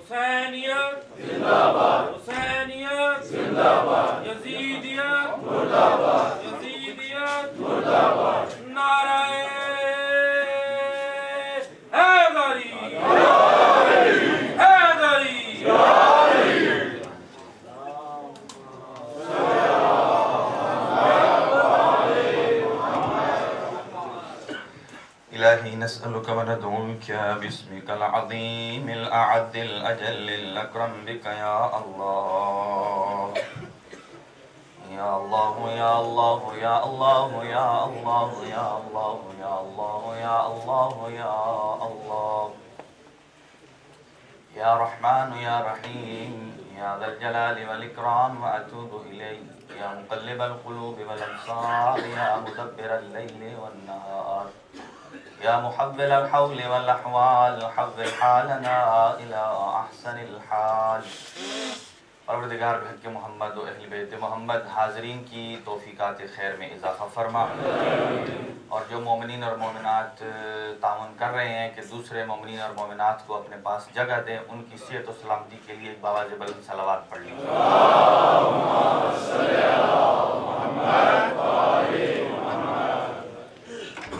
حسینیت زندہ باد، حسینیت زندہ باد، یزیدیت مردہ باد، یزیدیت مردہ باد، نعرہ حیدری حیدری۔ إلهي نسألك وندعوك باسمك العظيم الأعد الأجل الأكرم بك يا الله يا الله يا الله يا الله يا الله يا الله يا الله يا الله يا الله يا رحمن يا رحيم يا ذا الجلال والإكرام وأتوب إليك يا مقلب القلوب والأبصار يا مدبر الليل والنهار يا محول الحول والأحوال حول حالنا إلى أحسن الحال۔ پروردگار بحق محمد و اہل بیت محمد حاضرین کی توفیقات خیر میں اضافہ فرما، اور جو مومنین اور مومنات تعاون کر رہے ہیں کہ دوسرے مومنین اور مومنات کو اپنے پاس جگہ دیں، ان کی صحت و سلامتی کے لیے ایک باواز بلند صلوات پڑھ لیجیے۔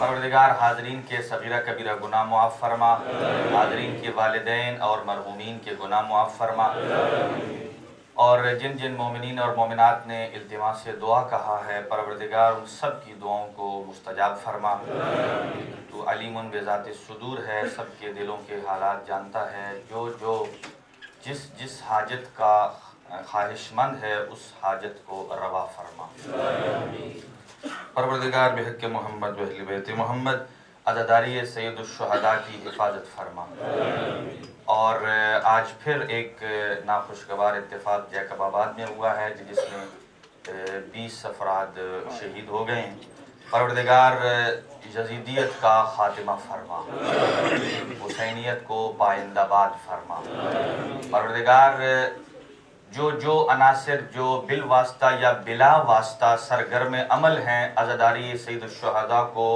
پروردگار حاضرین کے صغیرہ کبیرہ گناہ معاف فرما، حاضرین کے والدین اور مرحومین کے گناہ معاف فرما، اور جن جن مومنین اور مومنات نے التماس سے دعا کہا ہے پروردگار ان سب کی دعاؤں کو مستجاب فرما۔ تو علیم بذات الصدور ہے، سب کے دلوں کے حالات جانتا ہے، جو جس حاجت کا خواہش مند ہے اس حاجت کو روا فرما۔ پروردگار بحق محمد و اہل بیت محمد عزاداری سید الشہداء کی حفاظت فرما۔ اور آج پھر ایک ناخوشگوار اتفاق جیکب آباد میں ہوا ہے جس میں 20 افراد شہید ہو گئے ہیں۔ پروردگار یزیدیت کا خاتمہ فرما، حسینیت کو پائندہ باد فرما۔ پروردگار جو عناصر جو بالواسطہ یا بلا واسطہ سرگرم عمل ہیں عزاداری سید الشہداء کو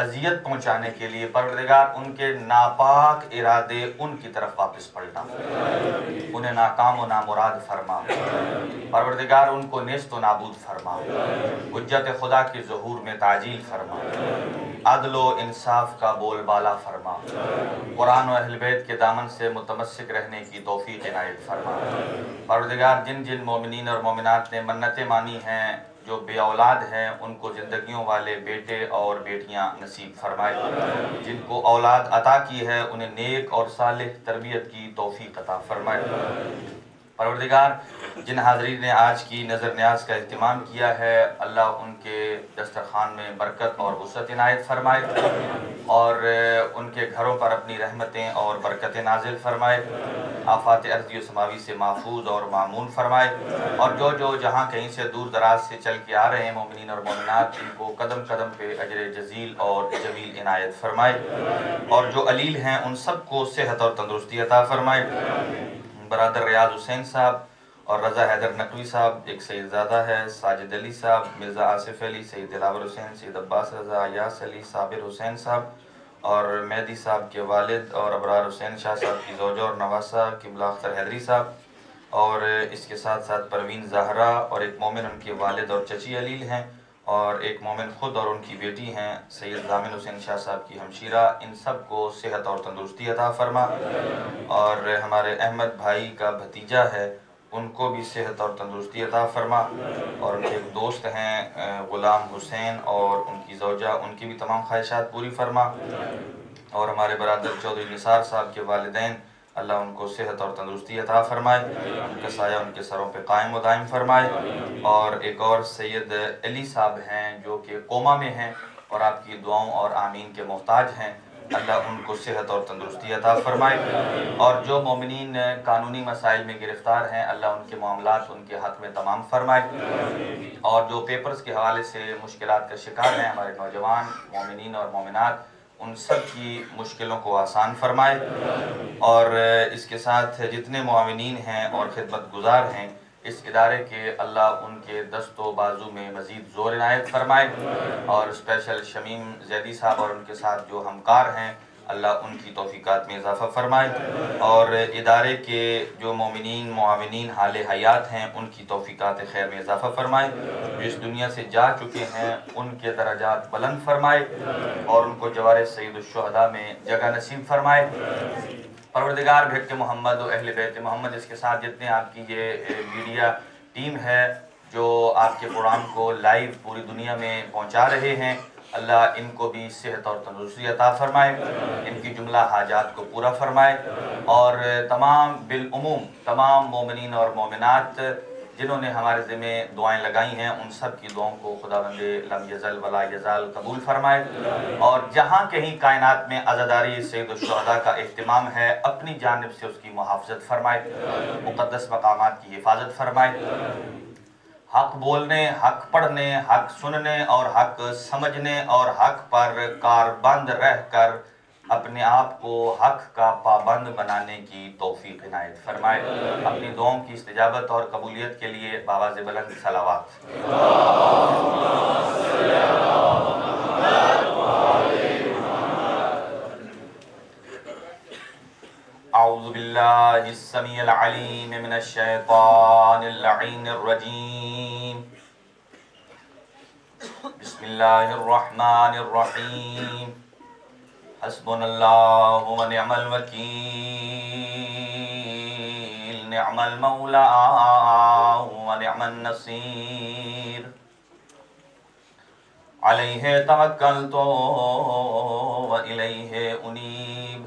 اذیت پہنچانے کے لیے، پروردگار ان کے ناپاک ارادے ان کی طرف واپس پلٹا، انہیں ناکام و نامراد فرما۔ پروردگار ان کو نیست و نابود فرما، حجت خدا کی ظہور میں تعجیل فرما، عدل و انصاف کا بول بالا فرما، قرآن و اہل بیت کے دامن سے متمسک رہنے کی توفیق عنایت فرما۔ پروردگار جن جن مومنین اور مومنات نے منتیں مانی ہیں، جو بے اولاد ہیں، ان کو زندگیوں والے بیٹے اور بیٹیاں نصیب فرمائے، جن کو اولاد عطا کی ہے انہیں نیک اور صالح تربیت کی توفیق عطا فرمائے۔ پروردگار جن حاضرین نے آج کی نظر نیاز کا اہتمام کیا ہے اللہ ان کے دسترخوان میں برکت اور وسعت عنایت فرمائے، اور ان کے گھروں پر اپنی رحمتیں اور برکتیں نازل فرمائے، آفات ارضی و سماوی سے محفوظ اور معمون فرمائے، اور جو جہاں کہیں سے دور دراز سے چل کے آ رہے ہیں مومنین اور مومنات، ان کو قدم قدم پہ اجر جزیل اور جمیل عنایت فرمائے، اور جو علیل ہیں ان سب کو صحت اور تندرستی عطا فرمائے۔ برادر ریاض حسین صاحب اور رضا حیدر نقوی صاحب، ایک سید زادہ ہے، ساجد علی صاحب، مرزا آصف علی، سید دلاور حسین، سید عباس رضا، یاس علی، صابر حسین صاحب، اور مہدی صاحب کے والد اور ابرار حسین شاہ صاحب کی زوجہ اور نواسہ قبلہ اختر حیدری صاحب، اور اس کے ساتھ ساتھ پروین زہرا اور ایک مومن ان کے والد اور چچی علیل ہیں، اور ایک مومن خود اور ان کی بیٹی ہیں سید ضامن حسین شاہ صاحب کی ہمشیرہ، ان سب کو صحت اور تندرستی عطا فرما۔ اور ہمارے احمد بھائی کا بھتیجا ہے، ان کو بھی صحت اور تندرستی عطا فرما، اور ان کے ایک دوست ہیں غلام حسین اور ان کی زوجہ، ان کی بھی تمام خواہشات پوری فرما۔ اور ہمارے برادر چودھری نثار صاحب کے والدین، اللہ ان کو صحت اور تندرستی عطا فرمائے، ان کا سایہ ان کے سروں پہ قائم و دائم فرمائے۔ اور ایک اور سید علی صاحب ہیں جو کہ کوما میں ہیں اور آپ کی دعاؤں اور آمین کے محتاج ہیں، اللہ ان کو صحت اور تندرستی عطا فرمائے۔ اور جو مومنین قانونی مسائل میں گرفتار ہیں اللہ ان کے معاملات ان کے حق میں تمام فرمائے، اور جو پیپرز کے حوالے سے مشکلات کا شکار ہیں ہمارے نوجوان مومنین اور مومنات، ان سب کی مشکلوں کو آسان فرمائے، اور اس کے ساتھ جتنے معاونین ہیں اور خدمت گزار ہیں اس ادارے کے، اللہ ان کے دست و بازو میں مزید زور عنایت فرمائے، اور اسپیشل شمیم زیدی صاحب اور ان کے ساتھ جو ہمکار ہیں اللہ ان کی توفیقات میں اضافہ فرمائے، اور ادارے کے جو مومنین معاونین حال حیات ہیں ان کی توفیقات خیر میں اضافہ فرمائے، جو اس دنیا سے جا چکے ہیں ان کے درجات بلند فرمائے اور ان کو جوار سید الشہداء میں جگہ نصیب فرمائے۔ پروردگار بھیٹ محمد و اہل بیت محمد، اس کے ساتھ جتنے آپ کی یہ میڈیا ٹیم ہے جو آپ کے پروگرام کو لائیو پوری دنیا میں پہنچا رہے ہیں، اللہ ان کو بھی صحت اور تندرستی عطا فرمائے، ان کی جملہ حاجات کو پورا فرمائے، اور تمام بالعموم تمام مومنین اور مومنات جنہوں نے ہمارے ذمہ دعائیں لگائی ہیں ان سب کی دعاؤں کو خداوند لم یزل ولا یزال قبول فرمائے، اور جہاں کہیں کائنات میں عزاداری سید الشہداء کا اہتمام ہے اپنی جانب سے اس کی محافظت فرمائے، مقدس مقامات کی حفاظت فرمائے، حق بولنے، حق پڑھنے، حق سننے اور حق سمجھنے اور حق پر کاربند رہ کر اپنے آپ کو حق کا پابند بنانے کی توفیق عنایت فرمائے۔ اپنی دعاؤں کی استجابت اور قبولیت کے لیے بآواز بلند صلوات۔ اعوذ باللہ السمیع العلیم من الشیطان اللعین الرجیم، بسم اللہ الرحمن الرحیم، حسبنا اللہ ونعم الوکیل، نعم المولا ونعم النصیر، علیہ توکلت وإلیہ انیب،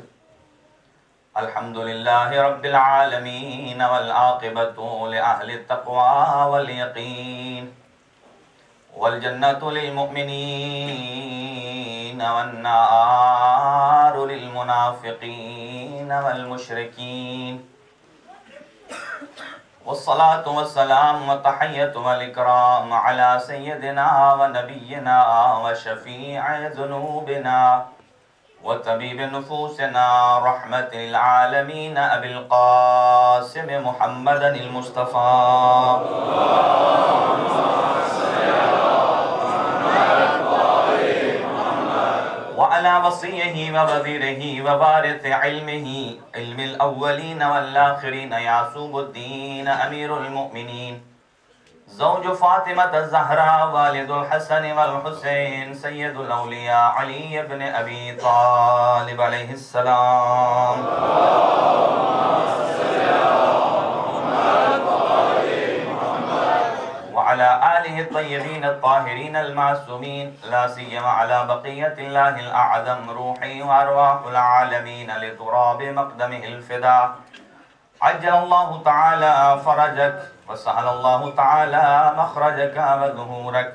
الحمدللہ رب العالمین والعاقبۃ لأہل التقوی والیقین، والجنة للمؤمنین والنار للمنافقین والمشرکین، والصلاة والسلام والتحیۃ والإکرام علی سیدنا ونبینا وشفیع ذنوبنا وطبیب نفوسنا رحمت للعالمین ابی القاسم محمد المصطفیٰ، وعلى وصيه ووزيره ووارث علمه علم الأولين والآخرين يعقوب الدين أمير المؤمنين زوج فاطمة الزهراء والد الحسن والحسين سيد الأولياء علي بن أبي طالب عليه السلام، وعلى آله الطيبين الطاهرين المعصومين، لا سيما على بقية الله الأعظم روحي وأرواح العالمين لتراب مقدمه الفداء، عجل الله تعالى فرجك وسهل الله تعالى مخرجك وظهورك،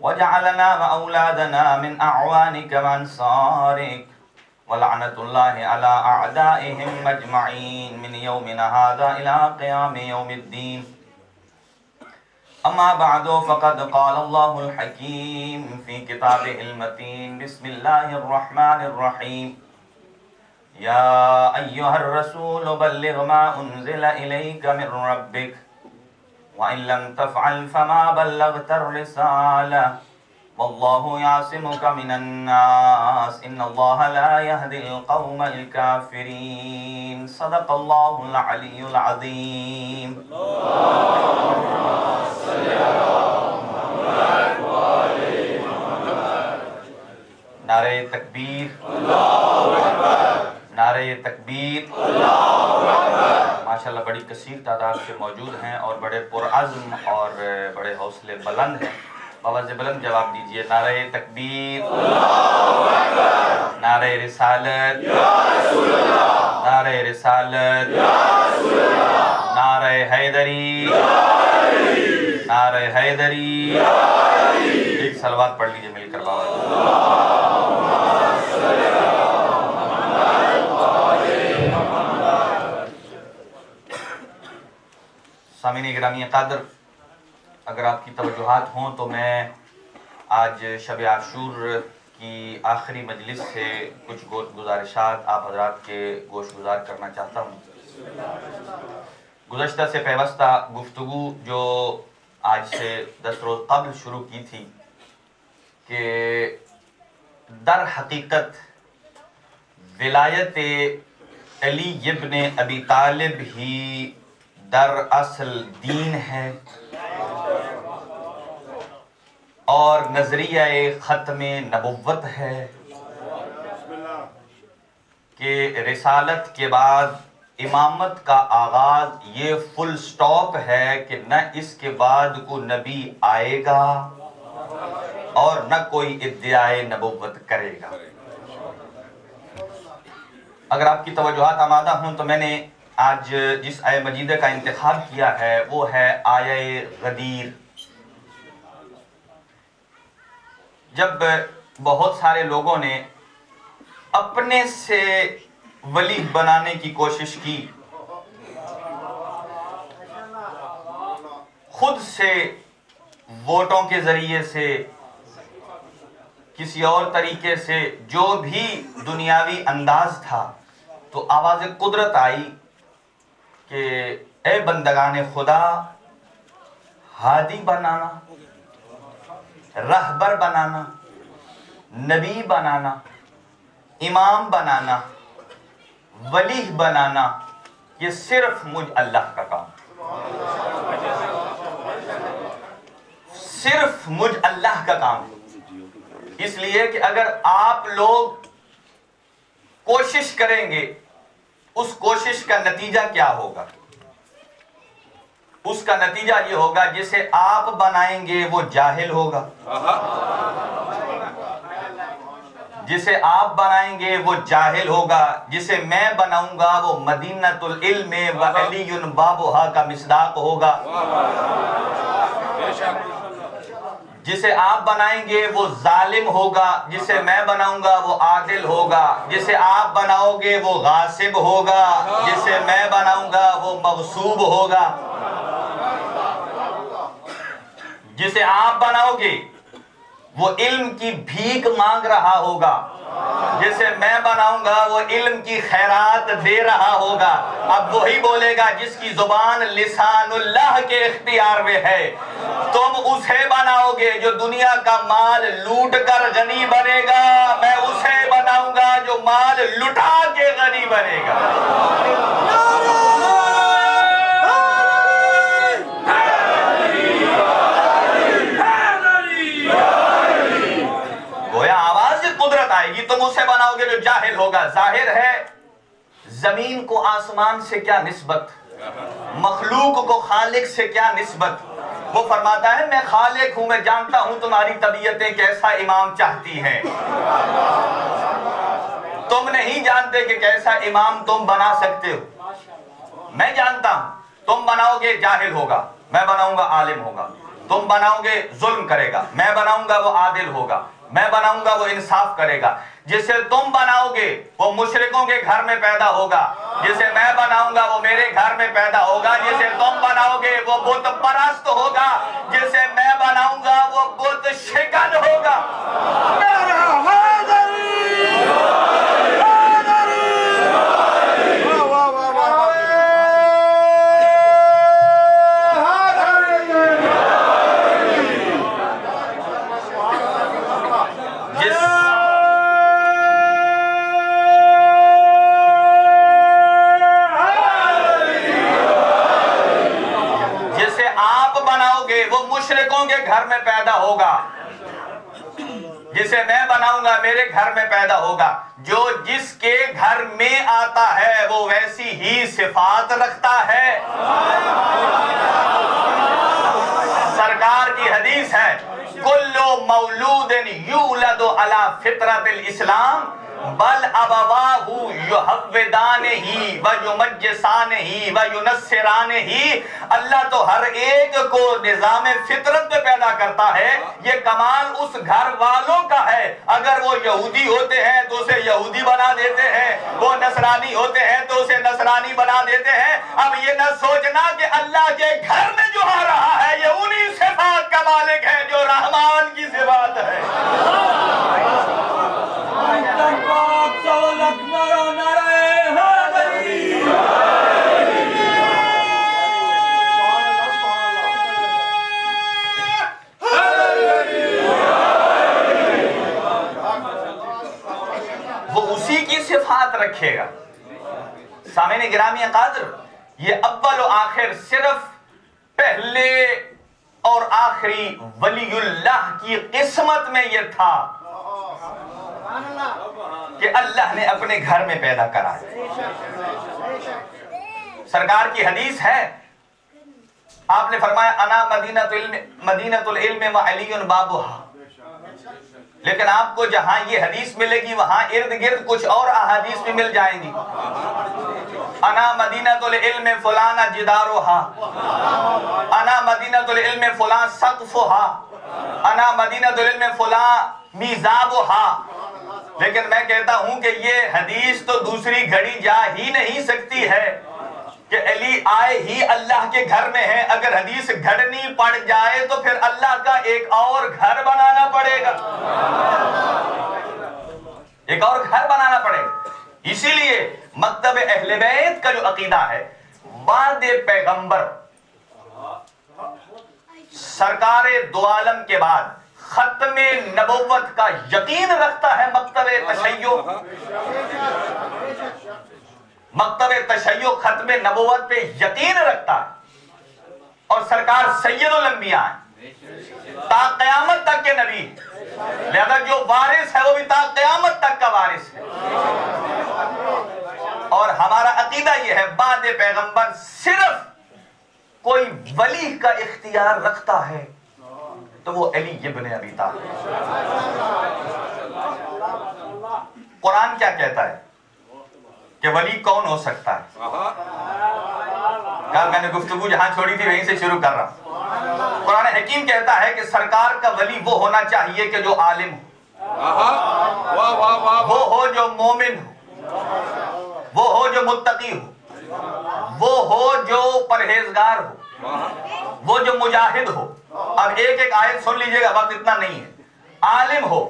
وجعلنا وأولادنا من أعوانك وأنصارك، ولعنة الله على أعدائهم مجمعين من يومنا هذا إلى قيام يوم الدين، أما بعد فقد قال الله الحكيم في كتابه المتين، بسم الله الرحمن الرحيم، يا أيها الرسول بلغ ما أنزل إليك من ربك وإن لم تفعل فما بلغت الرسالة والله يعصمك من الناس إن الله لا يهدي القوم الكافرين، صدق الله العلي العظيم۔ نعرہ تکبیر، نعرہ تکبیر، ماشاءاللہ بڑی کثیر تعداد سے موجود ہیں اور بڑے پرعزم اور بڑے حوصلے بلند ہیں، آواز بلند جواب دیجئے، نعرہ تکبیر، نعرہ رسالت، نعرہ رسالت، نعرہ حیدری، نعرہ حیدری، ایک صلوات پڑھ لیجئے مل کر بابا۔ سامعین گرامی قدر، اگر آپ کی توجہات ہوں تو میں آج شب عاشور کی آخری مجلس سے کچھ گزارشات آپ حضرات کے گوش گزار کرنا چاہتا ہوں۔ گزشتہ سے پیوستہ گفتگو جو آج سے 10 روز قبل شروع کی تھی کہ در حقیقت ولایت علی ابن ابی طالب ہی در اصل دین ہے اور نظریہ ختم نبوت ہے کہ رسالت کے بعد امامت کا آغاز یہ فل سٹاپ ہے کہ نہ اس کے بعد کو نبی آئے گا اور نہ کوئی ادعائے نبوت کرے گا۔ اگر آپ کی توجہات آمادہ ہوں تو میں نے آج جس آیہ مجیدہ کا انتخاب کیا ہے وہ ہے آیہ غدیر۔ جب بہت سارے لوگوں نے اپنے سے ولی بنانے کی کوشش کی، خود سے ووٹوں کے ذریعے سے کسی اور طریقے سے جو بھی دنیاوی انداز تھا، تو آواز قدرت آئی کہ اے بندگان خدا، ہادی بنانا، رہبر بنانا، نبی بنانا، امام بنانا، ولی بنانا، یہ صرف مجھ اللہ کا کام، صرف مجھ اللہ کا کام۔ اس لیے کہ اگر آپ لوگ کوشش کریں گے، اس کوشش کا نتیجہ کیا ہوگا؟ اس کا نتیجہ یہ ہوگا جسے آپ بنائیں گے وہ جاہل ہوگا، جسے آپ بنائیں گے وہ جاہل ہوگا، جسے میں بناؤں گا وہ مدینۃ العلم و علی بابھا کا مصداق ہوگا، جسے آپ بنائیں گے وہ ظالم ہوگا، جسے میں بناؤں گا وہ عادل ہوگا، جسے آپ بناؤ گے وہ غاصب ہوگا، جسے میں بناؤں گا وہ مغصوب ہوگا، جسے آپ بناؤ گے وہ علم کی بھیک مانگ رہا ہوگا، جسے میں بناؤں گا وہ علم کی خیرات دے رہا ہوگا۔ اب وہی بولے گا جس کی زبان لسان اللہ کے اختیار میں ہے۔ تم اسے بناؤ گے جو دنیا کا مال لوٹ کر غنی بنے گا، میں اسے بناؤں گا جو مال لٹا کے غنی بنے گا۔ قدرت آئے گی، تم اسے بناؤ گے جو جاہل ہوگا۔ ظاہر ہے زمین کو آسمان سے کیا نسبت، مخلوق کو خالق سے کیا نسبت۔ وہ فرماتا ہے میں خالق ہوں، میں جانتا ہوں تمہاری طبیعتیں کیسا امام چاہتی ہیں، تم نہیں جانتے کہ کیسا امام تم بنا سکتے ہو، میں جانتا ہوں۔ تم بناؤ گے جاہل ہوگا، میں بناؤں گا عالم ہوگا۔ تم بناؤ گے ظلم کرے گا، میں بناؤں گا وہ عادل ہوگا، میں بناؤں گا وہ انصاف کرے گا۔ جسے تم بناؤ گے وہ مشرکوں کے گھر میں پیدا ہوگا، جسے میں بناؤں گا وہ میرے گھر میں پیدا ہوگا۔ جسے تم بناؤ گے وہ بت پرست ہوگا، جسے میں بناؤں گا وہ بت شکن ہوگا۔ مشرکوں کے گھر میں پیدا ہوگا، جسے میں بناؤں گا میرے گھر میں پیدا ہوگا۔ جو جس کے گھر میں آتا ہے وہ ویسی ہی صفات رکھتا ہے۔ سرکار کی حدیث ہے کل مولود یولد علی فطرت الاسلام بل ابواہ یحودانہ ویمجسانہ وینصرانہ۔ اللہ تو ہر ایک کو نظام فطرت پہ پیدا کرتا ہے، یہ کمال اس گھر والوں کا ہے۔ اگر وہ یہودی ہوتے ہیں تو اسے یہودی بنا دیتے ہیں، وہ نصرانی ہوتے ہیں تو اسے نصرانی بنا دیتے ہیں۔ اب یہ نہ سوچنا کہ اللہ کے گھر میں جو آ رہا ہے یہ انہی صفات کا مالک ہے جو رحمان کی صفات ہے۔ وہ اسی کی صفات مقام قدر یہ اول و آخر صرف پہلے اور آخری ولی اللہ کی قسمت میں یہ تھا کہ اللہ نے اپنے گھر میں پیدا کرا ہے۔ سرکار کی حدیث ہے، آپ نے فرمایا انا مدینۃ العلم و علی بابھا، لیکن آپ کو جہاں یہ حدیث ملے گی وہاں ارد گرد کچھ اور احادیث بھی مل جائیں گی۔ انا مدینۃ العلم فلانا جدارھا، انا مدینۃ العلم فلاں سقفھا، انا مدینۃ العلم فلاں میزابھا۔ لیکن میں کہتا ہوں کہ یہ حدیث تو دوسری گھڑی جا ہی نہیں سکتی ہے کہ علی آئے ہی اللہ کے گھر میں ہے۔ اگر حدیث گھڑنی پڑ جائے تو پھر اللہ کا ایک اور گھر بنانا پڑے گا، ایک اور گھر بنانا پڑے گا۔ اسی لیے مکتب اہل بیت کا جو عقیدہ ہے، بعد پیغمبر سرکار دو عالم کے بعد ختم نبوت کا یقین رکھتا ہے مکتب تشیع۔ مکتب تشیع ختم نبوت پہ یقین رکھتا ہے، اور سرکار سید الانبیاء ہیں، تا قیامت تک کے نبی، لہذا جو وارث ہے وہ بھی تا قیامت تک کا وارث ہے۔ اور ہمارا عقیدہ یہ ہے بعد پیغمبر صرف کوئی ولی کا اختیار رکھتا ہے تو وہ علی ابن ابی طالب۔ قرآن کیا کہتا ہے کہ ولی کون ہو سکتا ہے؟ کل میں نے گفتگو جہاں چھوڑی تھی وہیں سے شروع کر رہا ہوں۔ قرآن حکیم کہتا ہے کہ سرکار کا ولی وہ ہونا چاہیے کہ جو عالم ہو، وہ ہو جو مومن ہو، وہ ہو جو متقی ہو، وہ ہو جو پرہیزگار ہو، وہ جو مجاہد ہو۔ اب ایک ایک آیت سن لیجئے گا، وقت اتنا نہیں ہے۔ عالم ہو،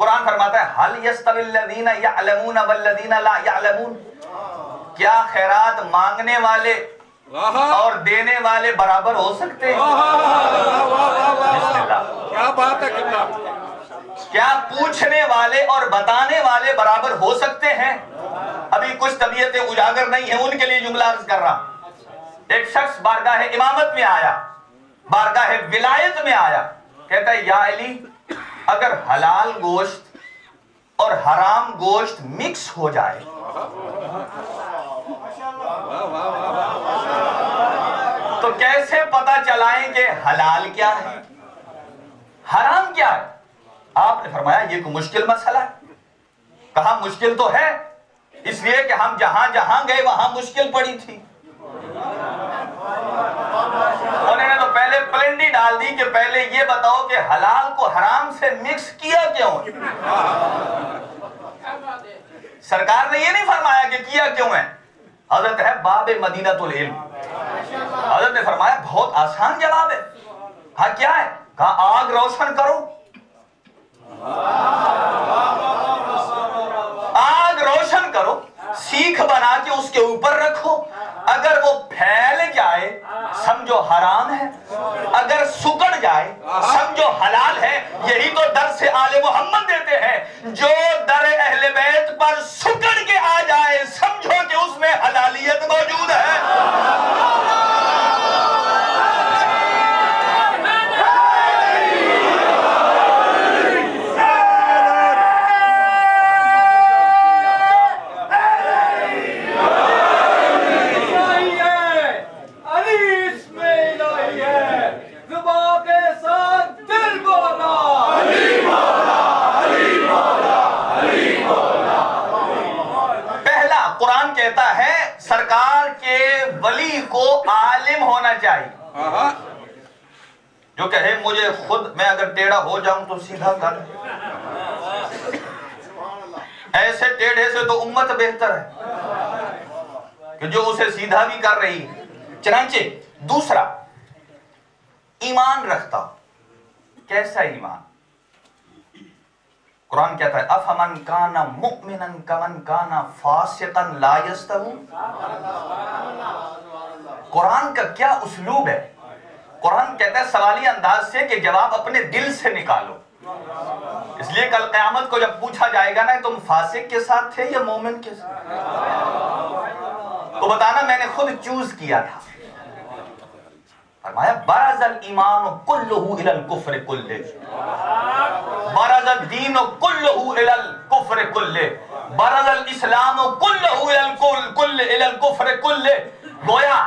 قرآن فرماتا ہے هل يستوي الذين يعلمون والذين لا يعلمون، کیا خیرات مانگنے والے اور دینے والے برابر ہو سکتے ہیں؟ بسم اللہ، کیا بات ہے کتنا، کیا پوچھنے والے اور بتانے والے برابر ہو سکتے ہیں؟ ابھی کچھ طبیعتیں اجاگر نہیں ہیں، ان کے لیے جملہ عرض کر رہا ہوں۔ ایک شخص بارگاہ امامت میں آیا، بارگاہ ولایت میں آیا، کہتا ہے یا علی اگر حلال گوشت اور حرام گوشت مکس ہو جائے تو کیسے پتا چلائیں کہ حلال کیا ہے حرام کیا ہے؟ آپ نے فرمایا یہ کوئی مشکل مسئلہ ہے؟ کہا مشکل تو ہے، اس لیے کہ ہم جہاں جہاں گئے وہاں مشکل پڑی تھی۔ انہوں نے تو پہلے پلنڈی ڈال دی کہ پہلے یہ بتاؤ کہ حلال کو حرام سے مکس کیا کیوں؟ سرکار نے یہ نہیں فرمایا کہ کیا کیوں ہے، حضرت ہے باب مدینۃ العلم۔ حضرت نے فرمایا بہت آسان جواب ہے۔ کہا کیا ہے؟ کہا آگ روشن کرو، آگ روشن کرو، سیخ بنا کے اس کے اوپر رکھو، اگر وہ پھیل جائے سمجھو حرام ہے، اگر سکڑ جائے سمجھو حلال ہے۔ یہی تو درس آل محمد دیتے ہیں، جو در اہل بیت پر سکڑ کے آ جائے سمجھو کہ اس میں حلالیت موجود ہے۔ کہتا ہے سرکار کے ولی کو عالم ہونا چاہیے، جو کہے مجھے خود میں اگر ٹیڑھا ہو جاؤں تو سیدھا کر، ایسے ٹیڑھے سے تو امت بہتر ہے کہ جو اسے سیدھا بھی کر رہی ہے۔ چنانچہ دوسرا ایمان رکھتا، کیسا ایمان؟ قرآن کہتا ہے افمن کان مؤمنا کمن کان فاسقا لا یستوون۔ قرآن کا کیا اسلوب ہے؟ قرآن کہتا ہے سوالی انداز سے کہ جواب اپنے دل سے نکالو، اس لیے کل قیامت کو جب پوچھا جائے گا نا تم فاسق کے ساتھ تھے یا مومن کے ساتھ، تو بتانا میں نے خود چوز کیا تھا. فرمایا برز الایمان کلہ الی الکفر کلہ، برز الدین کلہ الی الکفر کلہ، برز الاسلام کلہ الی الکفر کلہ. گویا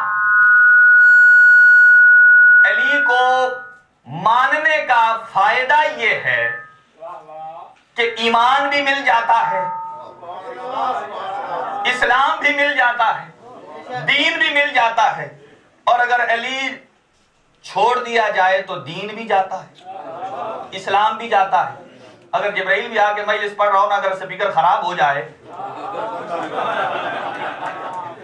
علی کو ماننے کا فائدہ یہ ہے کہ ایمان بھی مل جاتا ہے، اسلام بھی مل جاتا ہے، دین بھی مل جاتا ہے. اور اگر علی چھوڑ دیا جائے تو دین بھی جاتا ہے، اسلام بھی جاتا ہے. اگر جبرائیل بھی آ کے مجلس پڑھ رہا ہوں نا، اگر سپیکر خراب ہو جائے،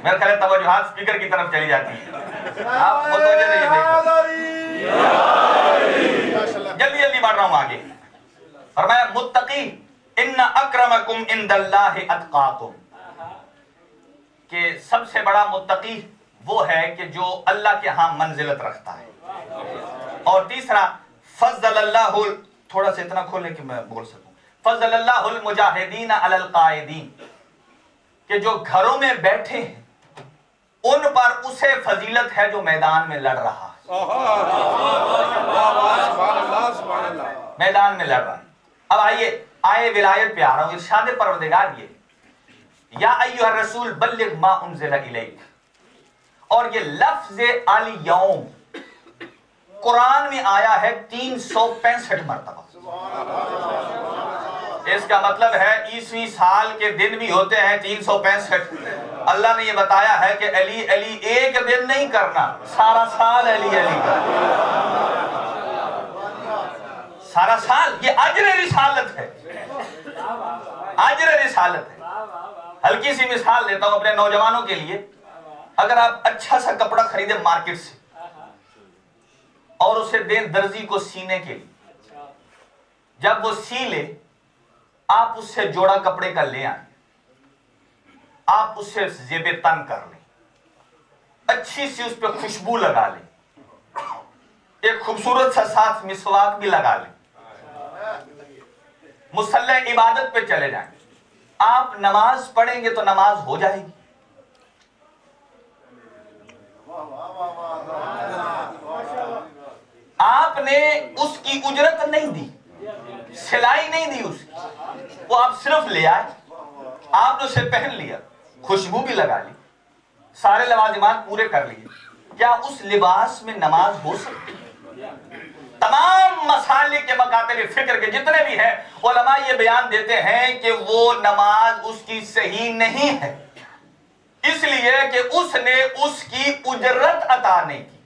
میرے خیال توجہات سپیکر کی طرف چلی جاتی ہے. آپ متوجہ رہیے، جلدی جلدی بڑھ رہا ہوں آگے. فرمایا متقی ان اکرمکم عند اللہ اتقاکم، کہ سب سے بڑا متقی وہ ہے کہ جو اللہ کے ہاں منزلت رکھتا ہے. اور تیسرا فضل اللہ، تھوڑا سا اتنا کھولیں کہ میں بول سکوں، فضل اللہ المجاہدین علی القائدین، کہ جو گھروں میں بیٹھے ہیں ان پر اسے فضیلت ہے جو میدان میں لڑ رہا ہے، میدان میں لڑ رہا ہے. اب آئے ولایت پہ آ رہا ہوں. ارشاد پروردگار یہ یا ایھا الرسول بلغ ما انزل الیک، اور یہ لفظ الیوم قرآن میں آیا ہے 365 مرتبہ. اس کا مطلب ہے عیسوی سال کے دن بھی ہوتے ہیں 365. اللہ نے یہ بتایا ہے کہ علی علی ایک دن نہیں کرنا، سارا سال علی علی کرنا، سارا سال. یہ اجر رسالت ہے، اجر رسالت ہے. ہلکی سی مثال دیتا ہوں اپنے نوجوانوں کے لیے. اگر آپ اچھا سا کپڑا خریدیں مارکیٹ سے اور اسے دیں درزی کو سینے کے لیے، جب وہ سی لے آپ اس سے جوڑا کپڑے کا لے آئیں، آپ اس سے زیب تن کر لیں، اچھی سی اس پہ خوشبو لگا لیں، ایک خوبصورت سا ساتھ مسواک بھی لگا لیں، مصلی عبادت پہ چلے جائیں. آپ نماز پڑھیں گے تو نماز ہو جائے گی. آپ نے اس کی اجرت نہیں دی، سلائی نہیں دی اس کی، وہ آپ صرف لے آئے، آپ نے اسے پہن لیا، خوشبو بھی لگا لی، سارے لوازمات پورے کر لیے. کیا اس لباس میں نماز ہو سکتی؟ تمام مسالک کے مقاتل فکر کے جتنے بھی ہیں علماء یہ بیان دیتے ہیں کہ وہ نماز اس کی صحیح نہیں ہے، اس لیے کہ اس نے اس کی اجرت عطا نہیں کی.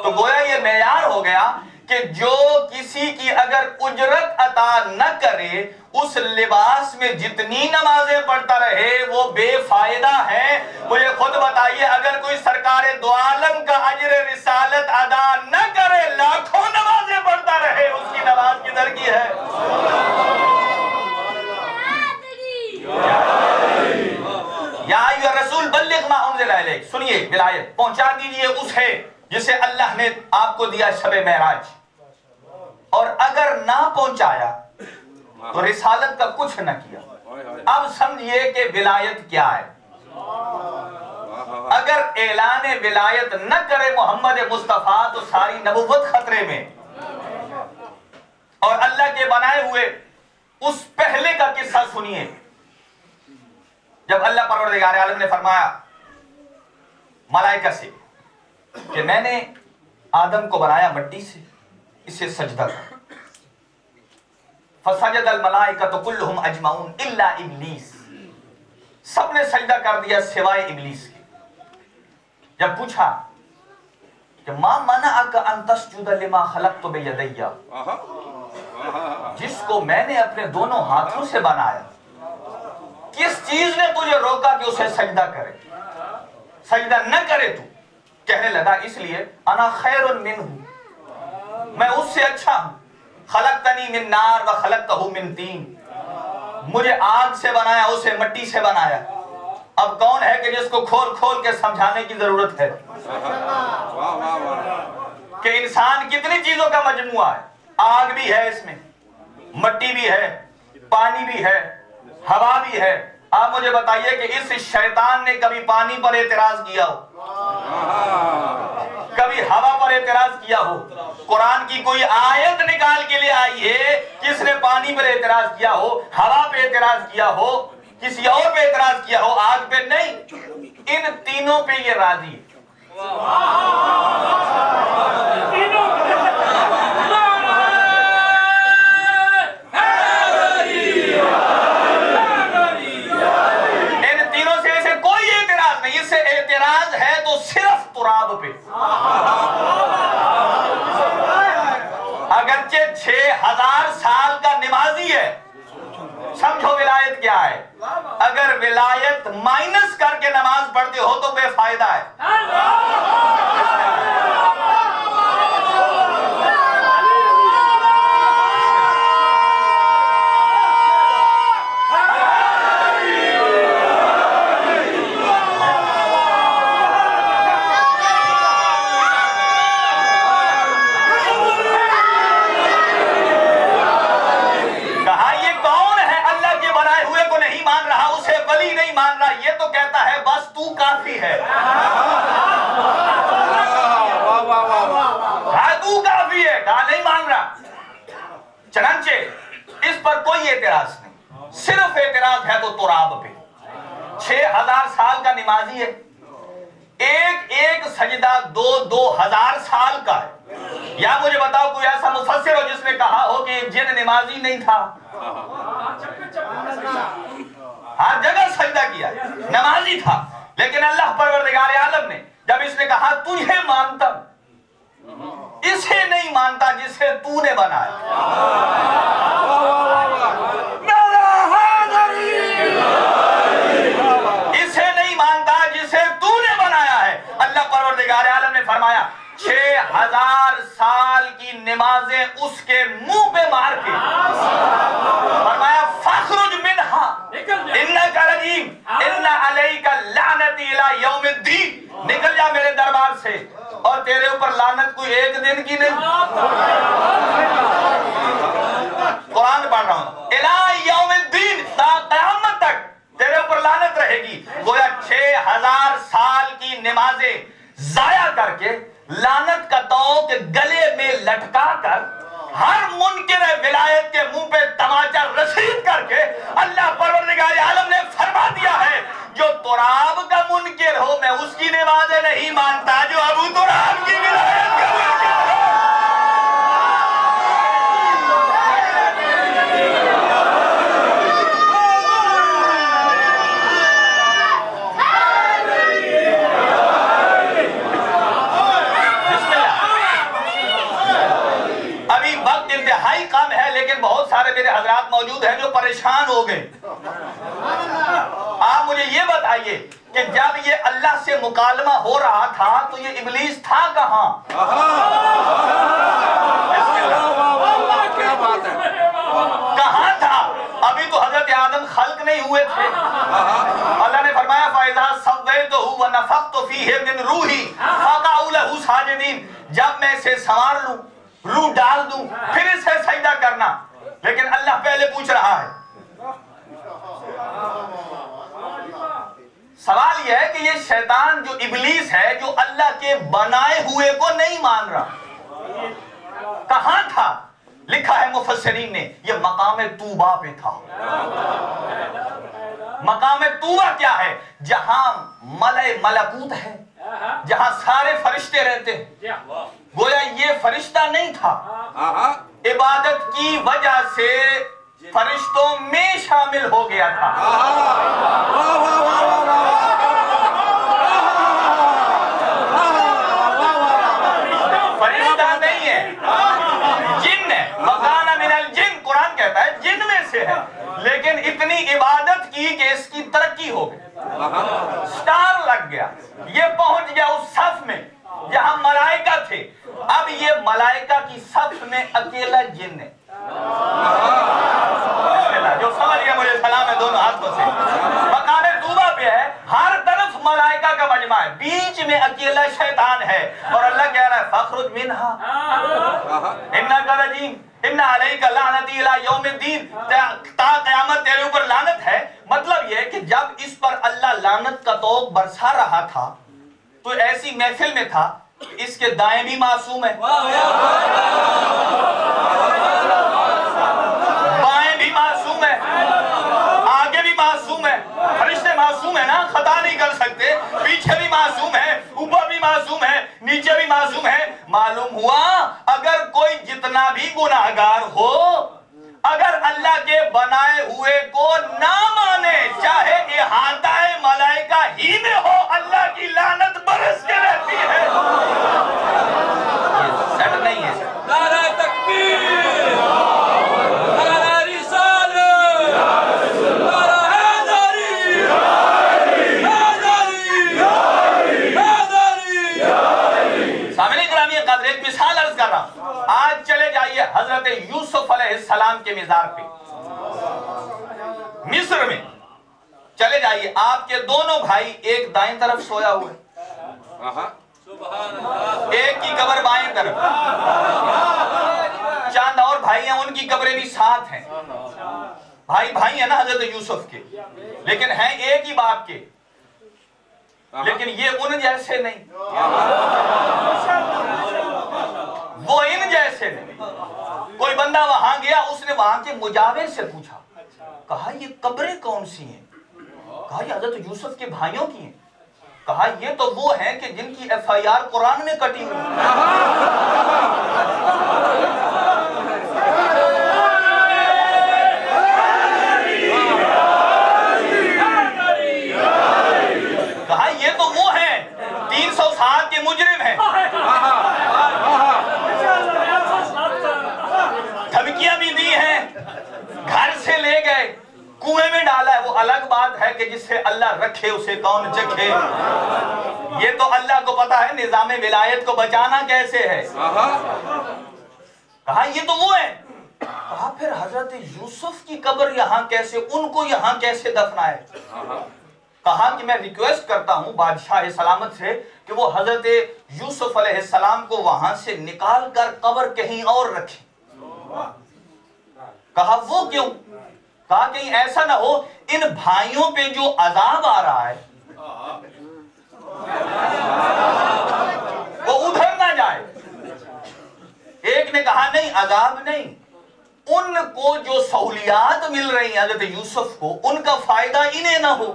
تو گویا یہ معیار ہو گیا کہ جو کسی کی اگر اجرت عطا نہ کرے اس لباس میں جتنی نمازیں پڑھتا رہے وہ بے فائدہ ہے. مجھے خود بتائیے اگر کوئی سرکار دو عالم کا اجر رسالت ادا نہ کرے، لاکھوں نمازیں پڑھتا رہے، اس کی نماز کدھر کی ہے؟ یا ایھا الرسول بلغ ما انزل الیک، سنیے ولایت پہنچا دیجئے اسے جسے اللہ نے آپ کو دیا شب معراج. اور اگر نہ پہنچایا تو رسالت کا کچھ نہ کیا. اب سمجھئے کہ ولایت کیا ہے. اگر اعلان ولایت نہ کرے محمد مصطفیٰ تو ساری نبوت خطرے میں. اور اللہ کے بنائے ہوئے اس پہلے کا قصہ سنیے، جب اللہ پروردگار عالم نے فرمایا ملائکہ سے کہ میں نے آدم کو بنایا مٹی سے، اسے سجدہ کر. فسجد الملائکۃ کلھم اجمعون الا ابلیس، سب نے سجدہ کر دیا سوائے ابلیس کے. جب پوچھا کہ ما منعک ان تسجد لما خلقت بیدی، جس کو میں نے اپنے دونوں ہاتھوں سے بنایا، کس چیز نے تجھے روکا کہ اسے سجدہ کرے، سجدہ نہ کرے؟ تو کہنے لگا اس لیے انا خیر منہ، میں اس سے اچھا ہوں. خلقتنی من نار و خلقتہ من طین، مجھے آگ سے بنایا، اسے مٹی سے بنایا. اب کون ہے کہ جس کو کھول کھول کے سمجھانے کی ضرورت ہے کہ انسان کتنی چیزوں کا مجموعہ ہے. آگ بھی ہے اس میں، مٹی بھی ہے، پانی بھی ہے، ہوا بھی ہے، آپ مجھے بتائیے کہ اس شیطان نے کبھی پانی پر اعتراض کیا ہو؟ کبھی ہوا پر اعتراض کیا ہو؟ قرآن کی کوئی آیت نکال کے لے آئیے کس نے پانی پر اعتراض کیا ہو، ہوا پہ اعتراض کیا ہو، کسی اور پہ اعتراض کیا ہو، آگ پہ نہیں، ان تینوں پہ یہ راضی ہے۔ ان تینوں سے ایسے کوئی اعتراض نہیں، اس سے اعتراض ہے تو صرف تراب پہ۔ اگرچہ 6000 سال کا نمازی ہے، سمجھو ولایت کیا ہے؟ اگر ولایت مائنس کر کے نماز پڑھتے ہو تو بے فائدہ ہے۔ یہ تو کہتا ہے بس تو کافی ہے، تو کافی ہے، کہا نہیں مان رہا۔ چنانچہ اس پر کوئی اعتراض نہیں، صرف اعتراض ہے تو تراب پہ۔ 6000 سال کا نمازی ہے، ایک ایک سجدہ 2000 سال کا ہے۔ یا مجھے بتاؤ کوئی ایسا مفسر ہو جس نے کہا ہو کہ جن نمازی نہیں تھا؟ ہر جگہ سجدہ کیا، نمازی تھا، لیکن اللہ پروردگار عالم نے جب اس نے کہا تجھے مانتا ہوں، اسے نہیں مانتا جسے تو نے بنایا۔ اسے نہیں مانتا جسے تو نے بنایا ہے۔ اللہ پروردگار عالم نے فرمایا 6000 سال کی نمازیں اس کے منہ پہ مار کے فرمایا فخرج منہا انکا رجیم ان علیک لعنتی الی یوم الدین، نکل جا میرے دربار سے، اور تیرے اوپر لعنت کوئی ایک دن کی نہیں، قرآن پڑھ رہا ہوں، الی یوم الدین، تا قیامت تک تیرے اوپر لعنت رہے گی۔ گویا 6000 سال کی نمازیں ضائع کر کے لعنت کا توق گلے میں لٹکا کر ہر منکر ولایت کے منہ پہ تماچا رسید کر کے اللہ پروردگار عالم نے فرما دیا ہے جو تراب کا منکر ہو میں اس کی نمازیں نہیں مانتا جو ابو تراب کی ولایت کا منکر ہو۔ کم ہے لیکن بہت سارے میرے حضرات موجود ہیں جو پریشان ہو گئے۔ آپ مجھے یہ بتائیے کہ جب یہ اللہ سے مکالمہ ہو رہا تھا تو یہ ابلیس تھا کہاں؟ کہاں تھا؟ ابھی تو حضرت آدم خلق نہیں ہوئے تھے۔ اللہ نے فرمایا فَإِذَا سَوَّيْتُهُ وَنَفَخْتُ فِيهِ مِنْ رُوحِي فَقَعُوا لَهُ سَاجِدِينَ، جب میں اسے سنوار لوں، روح ڈال دوں، پھر اسے سجدہ کرنا۔ لیکن اللہ پہلے پوچھ رہا ہے، سوال یہ ہے کہ یہ شیطان جو ابلیس ہے جو اللہ کے بنائے ہوئے کو نہیں مان رہا، کہاں تھا؟ لکھا ہے مفسرین نے یہ مقام توبہ پہ تھا۔ مقام توبہ کیا ہے؟ جہاں ملائے ملکوت ہے، جہاں سارے فرشتے رہتے ہیں۔ گویا یہ فرشتہ نہیں تھا، عبادت کی وجہ سے فرشتوں میں شامل ہو گیا تھا۔ فرشتہ نہیں ہے، جن ہے، وَكَانَ مِنَ الْجِنِّ، قرآن کہتا ہے جن میں سے ہے، لیکن اتنی عبادت کی کہ اس کی ترقی ہو گئی، سٹار لگ گیا، یہ پہنچ گیا اس صف میں جہاں ملائکہ تھے، اب یہ ملائکہ کی صف میں اکیلا جن ہے۔ جو سمجھ گیا مجھے سلام ہے دونوں ہاتھوں سے۔ مقام توبہ پہ ہے، ہر طرف ملائکہ کا مجمع ہے، بیچ میں اکیلا شیطان ہے، اور اللہ کہہ رہا ہے فَخْرُجْ مِنْهَا إِنَّكَ رَجِيمٌ، ان علیک لعنتی الی یوم الدین، تا قیامت تیرے اوپر لعنت ہے. مطلب یہ کہ جب اس پر اللہ لعنت کا طوق برسا رہا تھا تو ایسی محفل میں تھا، اس کے دائیں بھی معصوم ہیں، بائیں بھی معصوم ہیں، آگے بھی معصوم ہیں. فرشتے معصوم ہیں نا، خطا نہیں کر سکتے. پیچھے بھی معصوم ہے، اوپر بھی معصوم ہے، نیچے بھی معصوم ہے. معلوم ہوا اگر کوئی جتنا بھی گناہگار ہو، اگر اللہ کے بنائے ہوئے کو نہ مانے، چاہے احاطہ ملائکہ ہی میں ہو، اللہ کی لعنت برس کے رہتی ہے. یہ سیٹ نہیں ہے. نعرہ تکبیر، نعرہ رسالت، نعرہ حیدری، حیدری. سامعین گرامی قدر، ایک مثال عرض کر رہا ہوں. آج چلے جائیے حضرت یوسف علیہ السلام کے مزار پہ، مصر میں چلے جائیے. آپ کے دونوں بھائی ایک دائیں طرف سویا ہوا ہے، ایک کی قبر بائیں طرف. چاند اور بھائی ہیں، ان کی قبریں بھی ساتھ ہیں. بھائی بھائی ہیں نا حضرت یوسف کے، لیکن ہیں ایک ہی باپ کے، لیکن یہ ان جیسے نہیں، وہ ان جیسے نہیں. کوئی بندہ وہاں گیا، اس نے وہاں کے مجاور سے پوچھا، کہا یہ قبریں کون سی ہیں؟ کہا یہ حضرت یوسف کے بھائیوں کی ہیں. کہا یہ تو وہ ہیں کہ جن کی ایف آئی آر قرآن میں کٹی ہوئی. کہا یہ تو وہ ہیں 307 کے مجرم ہیں. دھمکیاں بھی دی ہیں، گھر سے لے گئے، کنویں میں ڈالا ہے. وہ الگ بات ہے کہ جس سے اللہ رکھے اسے کون چکھے. یہ تو اللہ کو پتا ہے نظام ولایت کو بچانا کیسے ہے. کہا یہ تو وہ ہے. کہا پھر حضرت یوسف کی قبر یہاں کیسے، ان کو یہاں کیسے دفنا ہے؟ کہا کہ میں ریکویسٹ کرتا ہوں بادشاہ سلامت سے کہ وہ حضرت یوسف علیہ السلام کو وہاں سے نکال کر قبر کہیں اور رکھیں. کہا وہ کیوں؟ کہا کہیں ایسا نہ ہو ان بھائیوں پہ جو عذاب آ رہا ہے وہ ادھر نہ جائے. ایک نے کہا نہیں، عذاب نہیں، ان کو جو سہولیات مل رہی ہیں حضرت یوسف کو، ان کا فائدہ انہیں نہ ہو.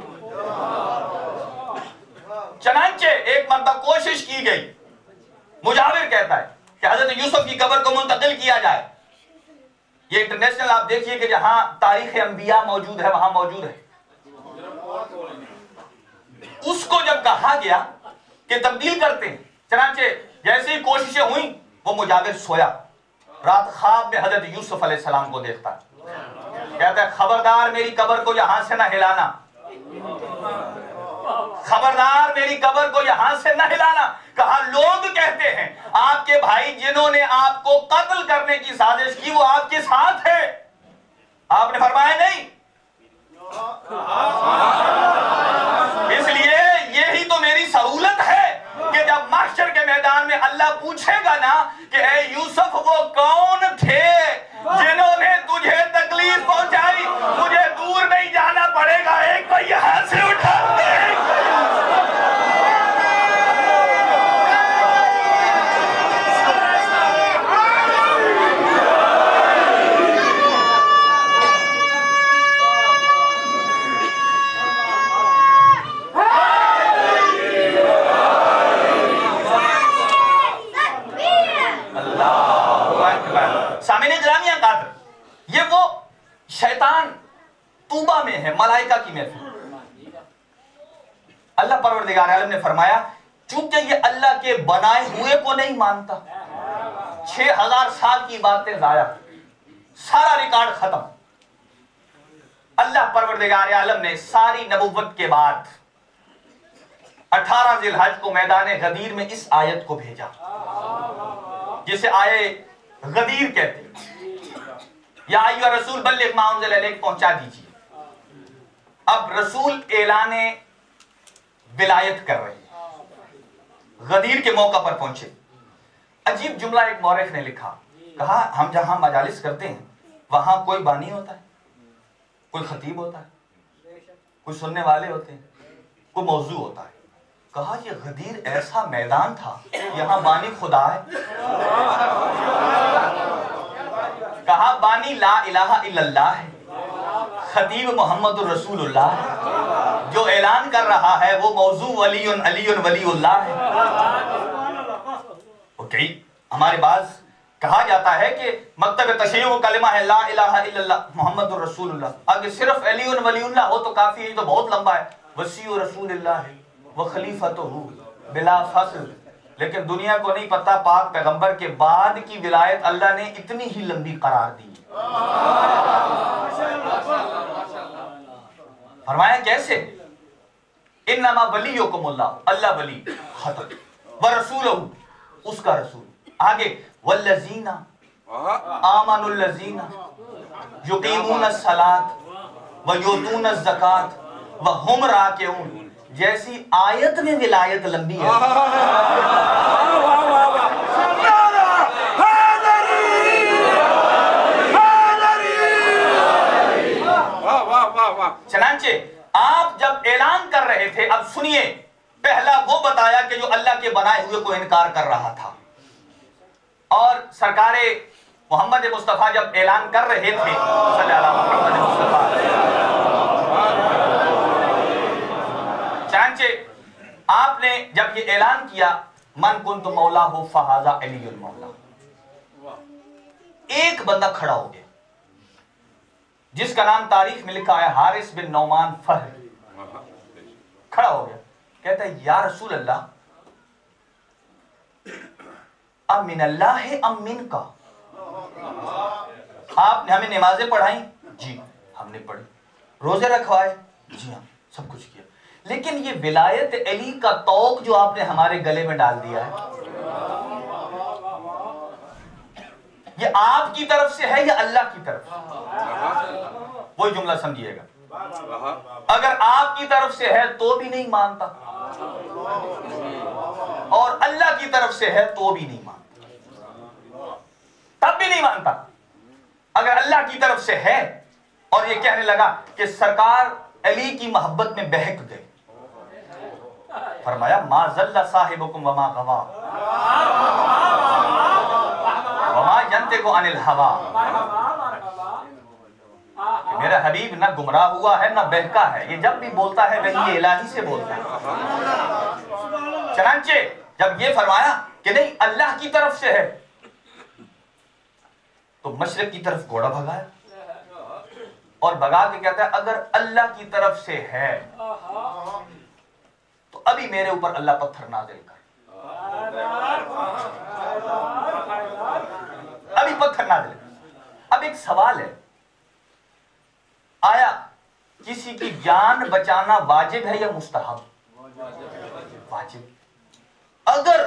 چنانچہ ایک مرتبہ کوشش کی گئی. مجاور کہتا ہے کہ حضرت یوسف کی قبر کو منتقل کیا جائے. یہ انٹرنیشنل آپ دیکھیے کہ جہاں تاریخ انبیاء موجود ہے وہاں موجود ہے. اس کو جب کہا گیا کہ تبدیل کرتے ہیں، چنانچہ جیسے ہی کوششیں ہوئیں وہ مجاور سویا، رات خواب میں حضرت یوسف علیہ السلام کو دیکھتا ہے. کہتا ہے خبردار میری قبر کو یہاں سے نہ ہلانا، خبردار میری قبر کو یہاں سے نہ ہلانا. کہا لوگ کہتے ہیں آپ کے بھائی جنہوں نے آپ کو قتل کرنے کی سازش کی وہ آپ کے ساتھ ہے. آپ نے فرمایا نہیں. اس لیے یہی تو میری سہولت ہے کہ جب محشر کے میدان میں اللہ پوچھے گا نا کہ اے یوسف وہ کون تھے جنہوں نے تجھے تکلیف پہنچائی، مجھے دور نہیں جانا پڑے گا، ایک کو یہاں سے اٹھا دے. سامعین گرامی قدر، یہ وہ شیطان توبہ میں ہے، ملائکہ کی محفل. اللہ پروردگار عالم نے فرمایا چونکہ یہ اللہ کے بنائے ہوئے کو نہیں مانتا، 6000 سال کی باتیں ضائع، سارا ریکارڈ ختم. اللہ پروردگار عالم نے ساری نبوت کے بعد 18 ذی الحج کو میدان غدیر میں اس آیت کو بھیجا جسے آئے غدیر کہتے ہیں. یا ایھا رسول بلغ ما انزل الیک، پہنچا دیجیے. اب رسول اعلان ولایت کر رہے ہیں، غدیر کے موقع پر پہنچے. عجیب جملہ ایک مورخ نے لکھا، کہا ہم جہاں مجالس کرتے ہیں وہاں کوئی بانی ہوتا ہے, کوئی خطیب ہوتا ہے, کوئی سننے والے ہوتے ہیں, کوئی موضوع ہوتا ہے. کہا یہ غدیر ایسا میدان تھا, یہاں بانی خدا ہے. کہا بانی لا الہ الا اللہ ہے, خطیب محمد الرسول اللہ ہے, جو اعلان کر رہا ہے وہ موضوع علی ولی اللہ ہے. اوکے, ہمارے بعض کہا جاتا ہے کہ مکتب تشیع و کلمہ ہے لا الہ الا اللہ محمد الرسول اللہ. اگر صرف علی ولی اللہ ہو تو کافی ہے, تو بہت لمبا ہے. وسیع رسول اللہ ہے وخلیفتہ بلا فصل. لیکن دنیا کو نہیں پتا پاک پیغمبر کے بعد کی ولایت اللہ نے اتنی ہی لمبی قرار دی. فرمایا کیسے؟ انما ولیکم اللہ, اللہ ولی ختم, ورسولہ اس کا رسول. آگے والذین آمنوا الذین یقیمون الصلاۃ ویؤتون الزکاۃ وہم راکعون. جیسی آیت میں ولایت لمبی ہے, چنانچہ آپ جب اعلان کر رہے تھے, اب سنیے, پہلا وہ بتایا کہ جو اللہ کے بنائے ہوئے کو انکار کر رہا تھا, اور سرکار محمد مصطفیٰ جب اعلان کر رہے تھے صلی اللہ محمد مصطفیٰ, چنانچہ آپ نے جب یہ اعلان کیا من کنت مولا ہو فہذا علی المولا, ایک بندہ کھڑا ہو گیا جس کا نام تاریخ میں لکھا ہے حارث بن نعمان فہری. کھڑا ہو گیا, کہتا ہے یا رسول اللہ ام من اللہ ہے ام من کا. آپ نے ہمیں نمازیں پڑھائیں؟ جی ہم نے پڑھی. روزے رکھوائے؟ جی ہاں سب کچھ کیا. لیکن یہ ولایت علی کا توق جو آپ نے ہمارے گلے میں ڈال دیا ہے, یہ آپ کی طرف سے ہے یا اللہ کی طرف سے؟ وہی جملہ سمجھیے گا, اگر آپ کی طرف سے ہے تو بھی نہیں مانتا, اور اللہ کی طرف سے ہے تو بھی نہیں مانتا, تب بھی نہیں مانتا. اگر اللہ کی طرف سے ہے اور یہ کہنے لگا کہ سرکار علی کی محبت میں بہک گئے, فرمایا ما ضل صاحبکم وما غوا وما ینطق عن الہوا. میرا حبیب نہ گمراہ ہوا ہے نہ بہکا ہے, یہ جب بھی بولتا ہے وحی الہی سے بولتا ہے. چنانچہ جب یہ فرمایا کہ نہیں اللہ کی طرف سے ہے, تو مشرق کی طرف گھوڑا بھگایا اور بھگا کے کہتا ہے اگر اللہ کی طرف سے ہے تو ابھی میرے اوپر اللہ پتھر نازل کر, ابھی پتھر نازل کر. اب ایک سوال ہے, آیا کسی کی جان بچانا واجب ہے یا مستحب؟ واجب. اگر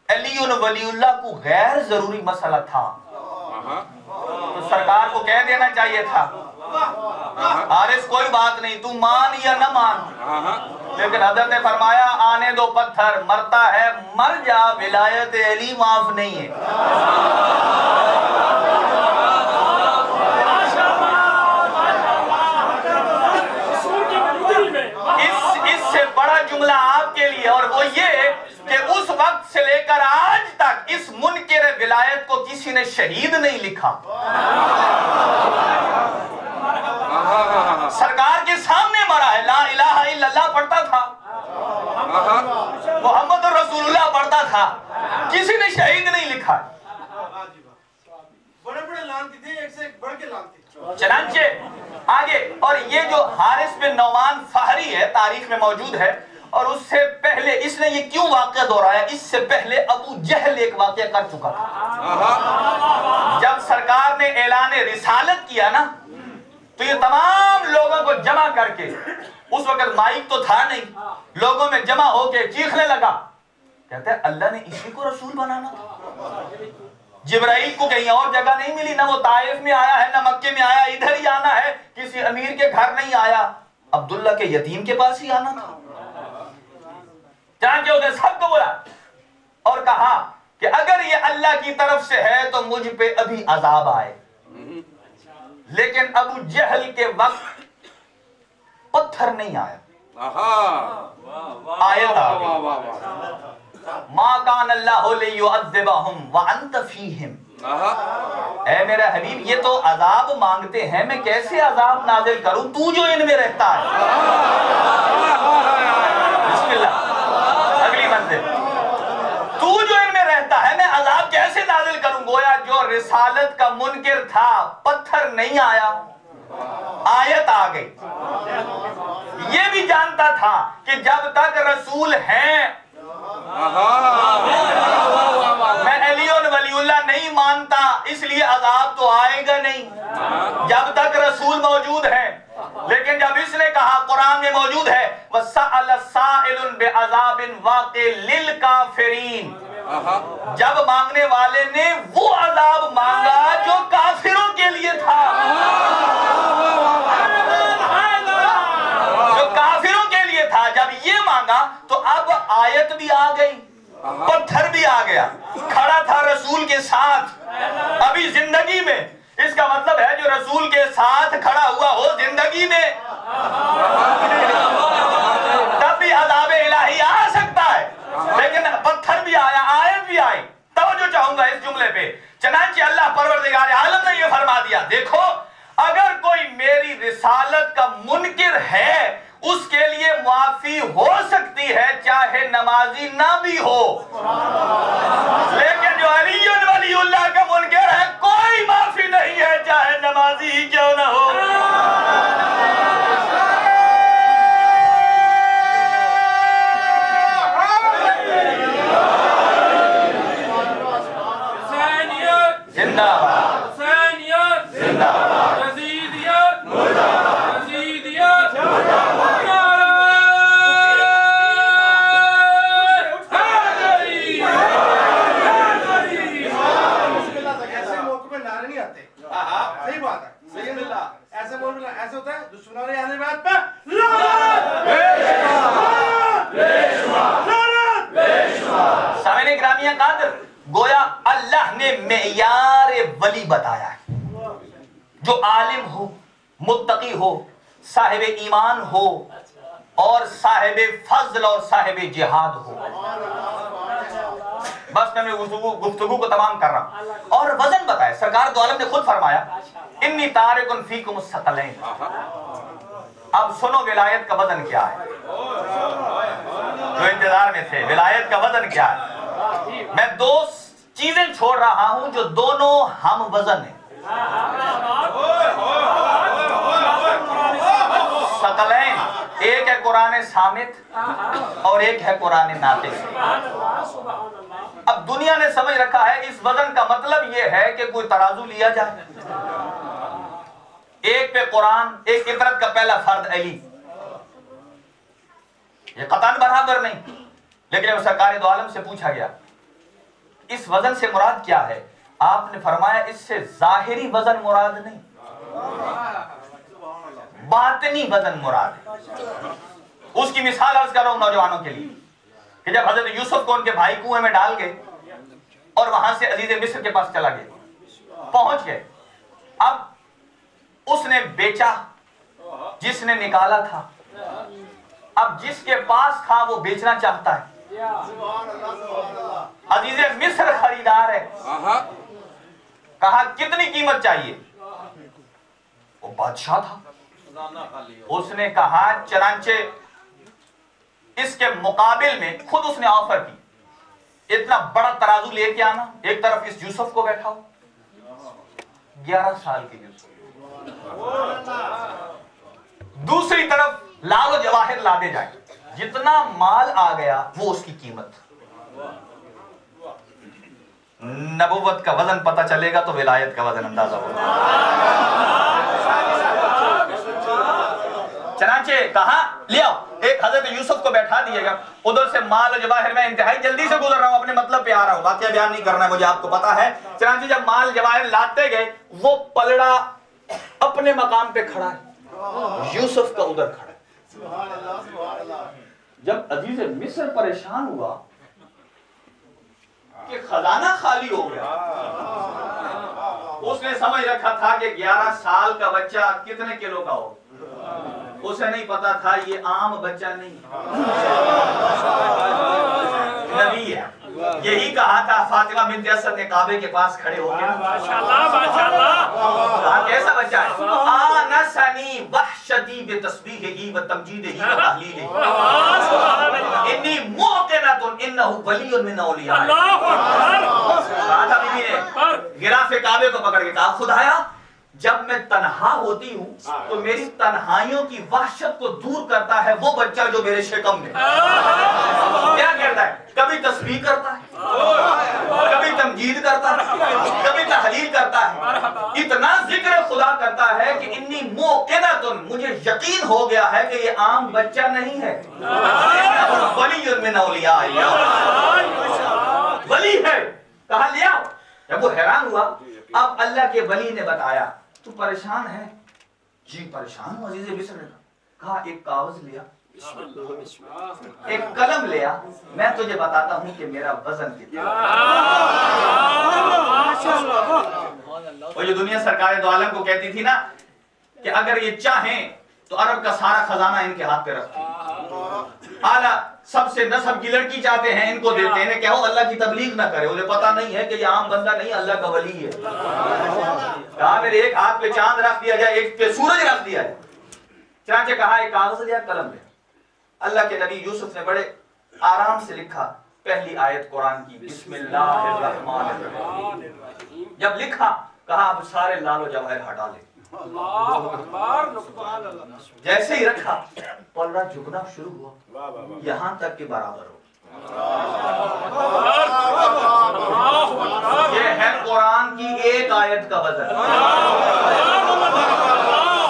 علی ولی اللہ کو غیر ضروری مسئلہ تھا تو سرکار کو کہہ دینا چاہیے تھا حارث کوئی بات نہیں تو مان یا نہ مان, لیکن حضرت نے فرمایا آنے دو پتھر, مرتا ہے مر جا, ولایت علی معاف نہیں ہے. اس سے بڑا جملہ آپ کے لیے, اور وہ یہ کہ اس وقت سے لے کر آج تک اس منکر ولایت کو کسی نے شہید نہیں لکھا. سرکار کے سامنے مرا ہے, لا الہ الا اللہ پڑھتا تھا, محمد رسول اللہ پڑھتا تھا, کسی نے شہید نہیں لکھا. بڑے بڑے لانتی تھے, ایک سے ایک بڑھ کے لانتی. چنانچہ آگے, اور یہ جو حارث بن نعمان فہری ہے تاریخ میں موجود ہے, اور اس سے پہلے اس نے یہ کیوں واقعہ دہرایا, اس سے پہلے ابو جہل ایک واقعہ کر چکا تھا. جب سرکار نے اعلان رسالت کیا نا, تو یہ تمام لوگوں کو جمع کر کے, اس وقت مائک تو تھا نہیں, لوگوں میں جمع ہو کے چیخنے لگا, کہتا ہے اللہ نے اسی کو رسول بنانا تھا. جبرائیل کو کہیں اور جگہ نہیں ملی, نہ وہ طائف میں آیا ہے نہ مکے میں آیا, ادھر ہی آنا ہے, کسی امیر کے گھر نہیں آیا, عبداللہ کے یتیم کے پاس ہی آنا تھا. چنانچہ اس نے سب کو بولا اور کہا کہ اگر یہ اللہ اللہ کی طرف سے ہے تو مجھ پہ ابھی عذاب آئے. لیکن ابو جہل کے وقت پتھر نہیں آیا. آیت آ گئی ما کان اللہ لیعذبہم وانت فیہم. اے میرا حبیب یہ تو عذاب مانگتے ہیں, میں کیسے عذاب نازل کروں تو جو ان میں رہتا ہے. بسم اللہ, اگلی منزل. تو جو ان میں رہتا ہے میں عذاب کیسے نازل کروں. گویا جو رسالت کا منکر تھا پتھر نہیں آیا, آیت آ گئی. یہ بھی جانتا تھا کہ جب تک رسول ہیں میں علی ولی اللہ نہیں مانتا, اس لیے عذاب تو آئے گا نہیں جب تک رسول موجود ہیں. لیکن جب اس نے کہا, قرآن میں موجود ہے وَسَأَلَ سَائِلٌ بِعَذَابٍ وَاقٍ لِلْكَافِرِينَ, جب مانگنے والے نے وہ عذاب مانگا جو کافروں کے لیے تھا, جو کافروں کے لیے تھا. جب یہ مانگا تو اب آیت بھی آ گئی, پتھر بھی آ گیا, کھڑا تھا رسول کے ساتھ ابھی زندگی میں. اس کا مطلب ہے جو رسول کے ساتھ کھڑا ہوا ہو زندگی میں تب بھی عذاب الہی آ سکتا ہے. لیکن پتھر بھی آیا, آیت بھی آئی. توجہ چاہوں گا اس جملے پہ. چنانچہ اللہ پروردگار عالم نے یہ فرما دیا, دیکھو اگر کوئی میری رسالت کا منکر ہے اس کے لیے معافی ہو سکتی ہے چاہے نمازی نہ بھی ہو, لیکن جو علی ولی اللہ کا منکر ہے کوئی معافی نہیں ہے چاہے نمازی ہی کیوں نہ ہو. زندہ باد, زندہ باد, یزیدیت یزیدیت ایسے موقع میں نعرے نہیں آتے. صحیح بات ہے, صحیح اللہ. ایسے موقع میں ایسے ہوتا ہے دشمنوں نے آنے بعد پہ سامعین گرامی قادر, گویا اللہ نے معیار ولی بتایا ہے. جو عالم ہو, متقی ہو, صاحب ایمان ہو اور صاحب فضل اور صاحب جہاد ہو. بس میں گفتگو کو تمام کر رہا ہوں. اور وزن بتایا, سرکار دو عالم نے خود فرمایا انی تارکن فیکم الثقلین. اب سنو ولایت کا وزن کیا ہے, جو انتظار میں تھے ولایت کا وزن کیا ہے. میں دو چیزیں چھوڑ رہا ہوں جو دونوں ہم وزن ہیں. ثقلین, ایک ہے قرآن صامت اور ایک ہے قرآن ناطق. اب دنیا نے سمجھ رکھا ہے اس وزن کا مطلب یہ ہے کہ کوئی ترازو لیا جائے, ایک پہ قرآن, ایک عبرت کا پہلا فرد علی, یہ قطعاً برابر نہیں. لیکن جب سرکار دو عالم سے پوچھا گیا اس وزن سے مراد کیا ہے, آپ نے فرمایا اس سے ظاہری وزن مراد نہیں, باطنی وزن مراد ہے. اس کی مثال عرض کر رہا ہوں نوجوانوں کے لیے کہ جب حضرت یوسف کو ان کے بھائی کنویں میں ڈال گئے اور وہاں سے عزیز مصر کے پاس چلا گیا, پہنچ گئے. اب اس نے بیچا جس نے نکالا تھا, اب جس کے پاس تھا وہ بیچنا چاہتا ہے. عزیز مصر خریدار ہے, کہا کتنی قیمت چاہیے, وہ بادشاہ تھا. اس نے کہا چنانچہ اس کے مقابل میں خود اس نے آفر کی اتنا بڑا ترازو لے کے آنا, ایک طرف اس یوسف کو بیٹھا ہو 11 سال کے یوسف, دوسری طرف لال و جواہر لادے جائیں, جتنا مال آ گیا وہ اس کی قیمت. نبوت کا وزن پتہ چلے گا تو ولایت کا وزن اندازہ ہوگا. چنانچہ کہا لے آؤ, ایک حضرت یوسف کو بیٹھا دیے گا, ادھر سے مال و جواہر, میں انتہائی جلدی سے گزر رہا ہوں, اپنے مطلب پہ آ رہا ہوں, واقعہ بیان نہیں کرنا ہے مجھے, آپ کو پتا ہے. چنانچہ جب مال جواہر لاتے گئے وہ پلڑا اپنے مقام پہ کھڑا ہے, یوسف کا ادھر کھڑا ہے. جب عزیز مصر پریشان ہوا کہ خزانہ خالی ہو گیا. اس نے سمجھ رکھا تھا کہ 11 سال کا بچہ کتنے کلو کا ہو. اسے نہیں پتا تھا یہ عام بچہ نہیں نبی ہے. یہی کہا تھا فاطمہ بنت اسد نے کعبے کے پاس کھڑے ہو کے, کہا کیسا بچہ ہے؟ آنسنی وحشتی بتسبیحہ وتمجیدہ وتہلیلہ انی موقنۃ انہ ولی من اولیاء. کہا تھا بیوی نے غلاف کعبے کو پکڑ کے کہا خدایا جب میں تنہا ہوتی ہوں تو میری تنہائیوں کی وحشت کو دور کرتا ہے وہ بچہ جو میرے شکم میں. کیا کرتا ہے؟ کبھی تسبیح کرتا ہے, کبھی تمجید کرتا ہے, کبھی تحلیل کرتا ہے. اتنا ذکر خدا کرتا ہے کہ انی موقنۃ, مجھے یقین ہو گیا ہے کہ یہ عام بچہ نہیں ہے, ولی من اولیاء اللہ, ولی ہے. کہا لیا. جب وہ حیران ہوا اب اللہ کے ولی نے بتایا تو پریشان ہے. جی پریشان ہوں عزیز مصر نے کہا ایک کاغذ لیا, ایک قلم لیا, میں تجھے بتاتا ہوں کہ میرا وزن کتنا. وہ جو دنیا سرکار دو عالم کو کہتی تھی نا کہ اگر یہ چاہیں تو عرب کا سارا خزانہ ان کے ہاتھ پہ رکھتے, اعلیٰ سب سے نسب کی لڑکی چاہتے ہیں ان کو دیتے ہیں, انہیں کہو اللہ کی تبلیغ نہ کرے, انہیں پتا نہیں ہے کہ یہ عام بندہ نہیں اللہ کا ولی ہے. کہا میرے ایک ہاتھ پہ چاند رکھ دیا جائے, ایک پہ سورج رکھ دیا جائے. چنانچہ کہا ایک کاغذ لیا, قلم لیا. اللہ کے نبی یوسف نے بڑے آرام سے لکھا پہلی آیت قرآن کی, بسم اللہ الرحمن الرحیم. جب لکھا کہا اب سارے لال و جواہر ہٹا لے. جیسے ہی رکھا پلڑا جھکنا شروع ہوا یہاں تک کہ برابر ہو. یہ ہے قرآن کی ایک آیت کا وزن.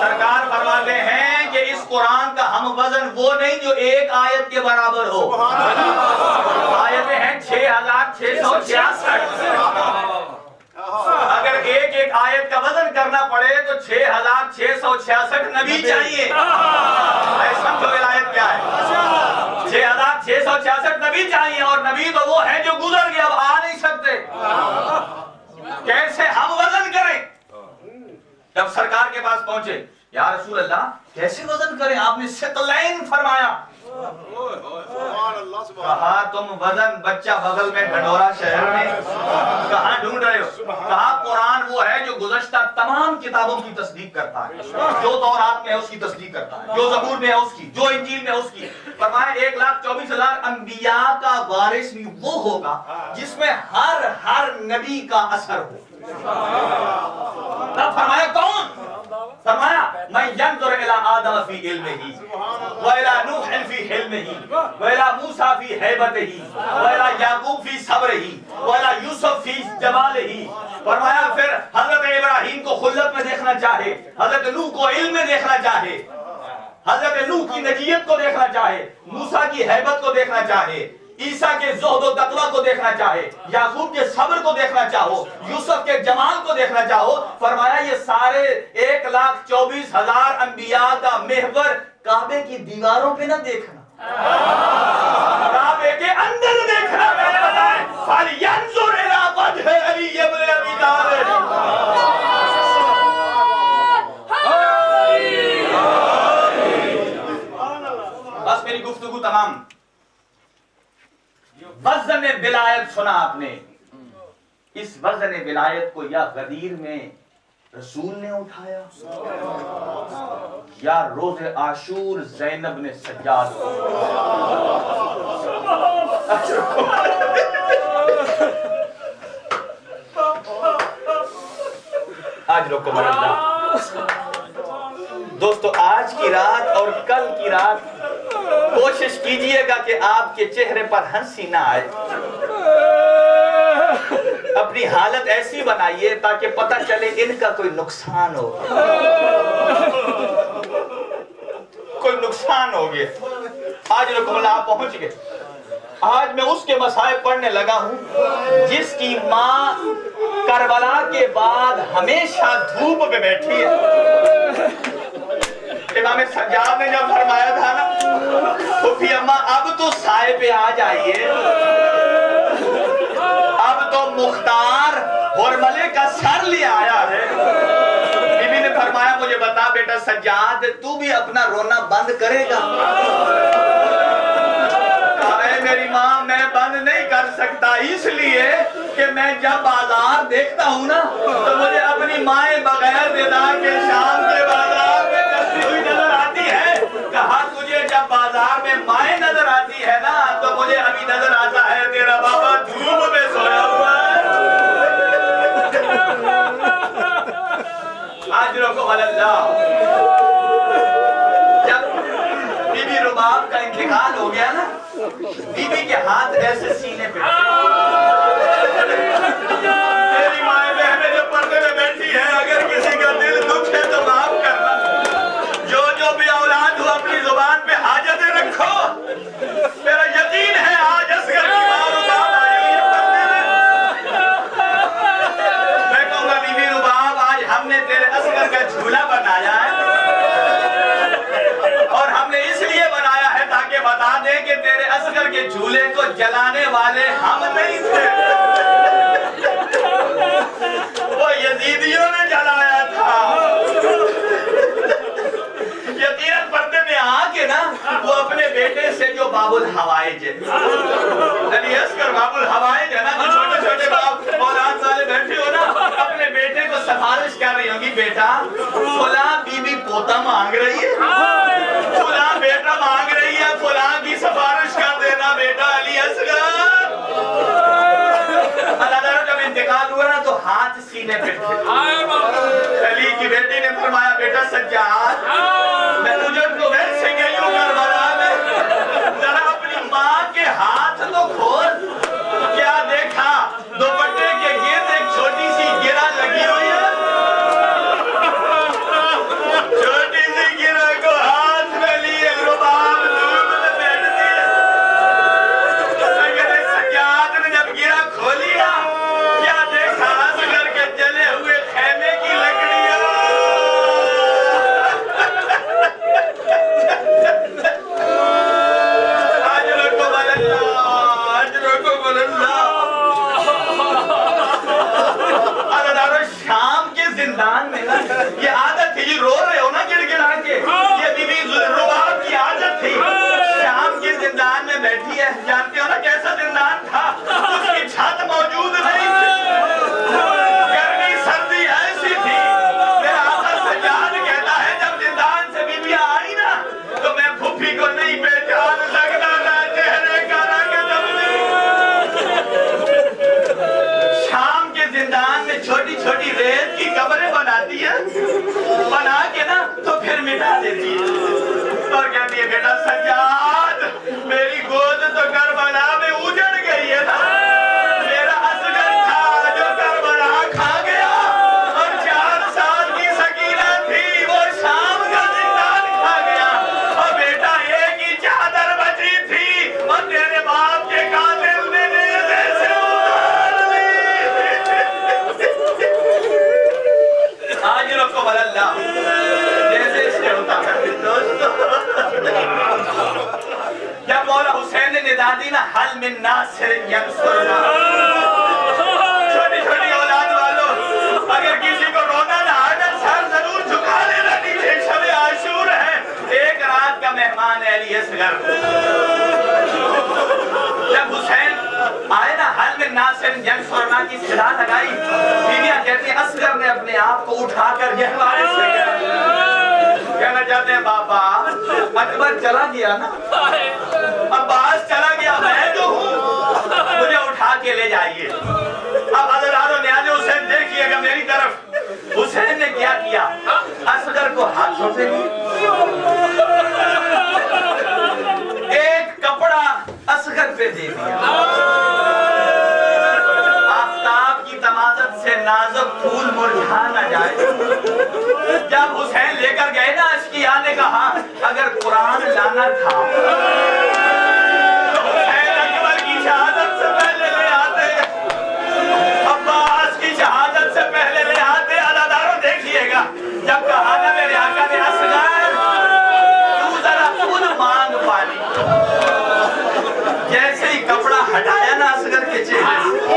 سرکار فرماتے ہیں کہ اس قرآن کا ہم وزن وہ نہیں جو ایک آیت کے برابر ہو. آیتیں ہیں 6666. اگر ایک ایک آیت کا وزن کرنا پڑے تو 6666 نبی چاہیے. سمجھو ولایت کیا ہے. 6666 نبی چاہیے, اور نبی تو وہ ہے جو گزر گئے, اب آ نہیں سکتے. کیسے ہم وزن کریں؟ جب سرکار کے پاس پہنچے, یا رسول اللہ کیسے وزن کریں؟ آپ نے ثقلین فرمایا. کہا تم وزن بچہ بغل میں ڈھنڈورا شہر میں کہاں ڈھونڈ رہے ہو؟ کہا قرآن وہ ہے جو گزشتہ تمام کتابوں کی تصدیق کرتا ہے, جو تورات میں ہے اس کی تصدیق کرتا ہے, جو زبور میں ہے اس کی, جو انجیل میں ہے اس کی. فرمایا 1,24,000 انبیاء کا وارث بھی وہ ہوگا جس میں ہر نبی کا اثر ہو. تب فرمایا کون؟ فرمایا میں ینظر الی آدم فی علمہ وَإِلَى نُوحٍ فی حلمہ وَإِلَى موسیٰ فی ہیبتہ وَإِلَى یعقوب فی صبرہ وَإِلَى یوسف فی جمالہ. فرمایا پھر حضرت ابراہیم کو خلت میں دیکھنا چاہے, حضرت نوح کو علم میں دیکھنا چاہے, حضرت نوح کی نجیت کو دیکھنا چاہے, موسیٰ کی ہیبت کو دیکھنا چاہے, عیسیٰ کے زہد و تقویٰ کو دیکھنا چاہے, یعقوب کے صبر کو دیکھنا چاہو, یوسف کے جمال کو دیکھنا چاہو. فرمایا یہ سارے 1,24,000 انبیاء کا محور کعبے کی دیواروں پہ نہ دیکھنا, کعبے کے اندر دیکھنا. میں نے بتایا فَلْيَنْظُرْ إِلَىٰ وَجْهِ عَلِيِّ بْنِ أَبِي طَالِبٍ. بس میری گفتگو تمام. وزن ولایت سنا آپ نے, اس وزن ولایت کو یا غدیر میں رسول نے اٹھایا یا روز عاشور زینب نے سجاد. آج رکو مرحبا دوستو, آج کی رات اور کل کی رات کوشش کیجئے گا کہ آپ کے چہرے پر ہنسی نہ آئے. اپنی حالت ایسی بنائیے تاکہ پتہ چلے ان کا کوئی نقصان ہو, کوئی نقصان ہو گیا. آج رکم اللہ پہنچ گئے. آج میں اس کے مصائب پڑھنے لگا ہوں جس کی ماں کربلا کے بعد ہمیشہ دھوپ پہ بیٹھی ہے. امام سجاد نے جب فرمایا تھا نا پھوپھی اماں اب تو سائے پہ آ جائیے, اب کربلے کا سر لے آیا ہے۔ بی بی نے فرمایا مجھے بتا بیٹا سجاد تو بھی اپنا رونا بند کرے گا؟ اے میری ماں میں بند نہیں کر سکتا، اس لیے کہ میں جب بازار دیکھتا ہوں نا تو مجھے اپنی مائیں بغیر ندا کے شام کے بازار میں چلتی ہوئی نظر آتی ہے۔ کہا تجھے جب بازار میں مائیں نظر آتی ہے نا تو مجھے ابھی نظر آتا ہے تیرا بابا دھوپ میں سویا ہوا ہے۔ اجرکم اللہ۔ جب بی بی رباب کا انتقال ہو گیا نا بی بی کے ہاتھ ایسے سینے پہ میری مائیں بہنیں جو پردے میں بیٹھی ہے اگر کسی کا دل دکھ ہے تو معاف کرنا، جو جو بھی اولاد ہو اپنی زبان پہ حاجتیں رکھو۔ میرا یقین ہے آج اصغر کی ماں رباب آئی ہوئی ہے پردے میں۔ میں کہوں گا بی بی رباب آج ہم نے تیرے اصغر کا جھولا بنایا ہے اور ہم نے اس لیے بنایا ہے تاکہ بتا دیں کہ تیرے اصغر کے جھولے کو جلانے والے ہم نہیں تھے، وہ یزیدیوں نے جلایا تھا۔ یقیناً پردے میں آ کے نا وہ اپنے بیٹے سے جو باب الحوائج ہے علی اصغر باب الحوائج ہے نا جو چھوٹے چھوٹے باپ اولاد والے بیٹھے ہو نا اپنے بیٹے کو سفارش کر رہی ہوں گی بیٹا فلاں بی بی پوتا مانگ رہی ہے، فلاں بیٹا مانگ رہی ہے، فلاں کی سفارش کر دینا بیٹا علی اصغر۔ اللہ تعالیٰ جب انتقال ہوا نا تو ہاتھ سینے پہ تھے۔ علی کی بیٹی نے فرمایا بیٹا سجاد میں تجھے تو ویسے گئی ہوں کربلا میں، ذرا اپنی ماں کے ہاتھ تو کھول۔ کیا دیکھا دوپٹے کے گرد ایک چھوٹی سی گرہ لگی ہوئی ہے، چھوٹی سی گرہ کو ہاتھ میں لیے رباب دھوپ میں بیٹھتی ہے۔ اگر سجاد نے جب گرہ کھولی نا کیا دیکھا اصغر کے جلے ہوئے خیمے کی لکڑیاں۔ اجرکم اللہ، اجرکم اللہ۔ اللہ شام کے زندان میں نا یہ عادت تھی، یہ رو رہے ہو نا گڑ گڑا کے، یہ بی بی رباب کی عادت تھی۔ شام کے زندان میں بیٹھی ہے، جانتے ہو نا کیسا زندان تھا، اس کی چھت موجود نہیں تھی، گرمی سردی ایسی تھی۔ میرا آقا سجاد کہتا ہے جب زندان سے بی بی آئی نا تو میں پھپھی کو نہیں پہچان سکتا تھا، چہرے کا رنگ شام کے زندان میں چھوٹی چھوٹی ریت کی قبریں بناتی ہے، بنا کے نا تو پھر مٹا دیتی ہے اور کہتی ہے بیٹا سجاد میری گود تو کربلا میں اجڑ گئی ہے نا، میرا اصغر تھا جو کربلا کھا گیا اور 4 سال کی سکینہ تھی وہ شام کا زندان کھا گیا، اور بیٹا ایک ہی چادر بچی تھی اور تیرے باپ کے قاتل نے نیزے سے اتار لی۔ اجرکم اللہ۔ جیسے اس نے ہوتا ہے دوستو جب مولا حسین نے ندا دی نا حل من ناصر ینصرنا، چھوٹی چھوٹی اولاد والوں اگر کسی کو رونا نہ آنا سر ضرور جھکا لینا، نیچے شب عاشور ہے، ایک رات کا مہمان ہے علی اصغر۔ جب حسین آئے نا حل من ناصر ینصرنا کی صدا لگائی، بیویاں کہتی ہیں اصغر نے اپنے آپ کو اٹھا کر گہوارے سے کہنا چاہتے ہیں بابا اکبر چلا گیا نا، عباس چلا گیا، میں جو ہوں مجھے اٹھا کے لے جائیے۔ اب حضرات و نیاز حسین دیکھیے گا میری طرف، حسین نے کیا کیا اصغر کو ہاتھوں پہ ایک کپڑا اصغر پہ دے دیا، آفتاب کی تمازت سے نازک پھول مرجھا نہ جائے۔ جب حسین لے کر گئے نا اشقیاء نے کہا اگر قرآن لانا تھا تو حسین اکبر کی شہادت سے پہلے لے آتے، عباس کی شہادت سے پہلے لے آتے۔ اللہ دارو دیکھئے گا جب کہا نا میرے آقا نے اصغر تو ذرا خود مانگ پانی، جیسے ہی کپڑا ہٹایا نا اصغر کے چہرے سے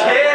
6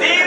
3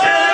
6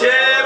6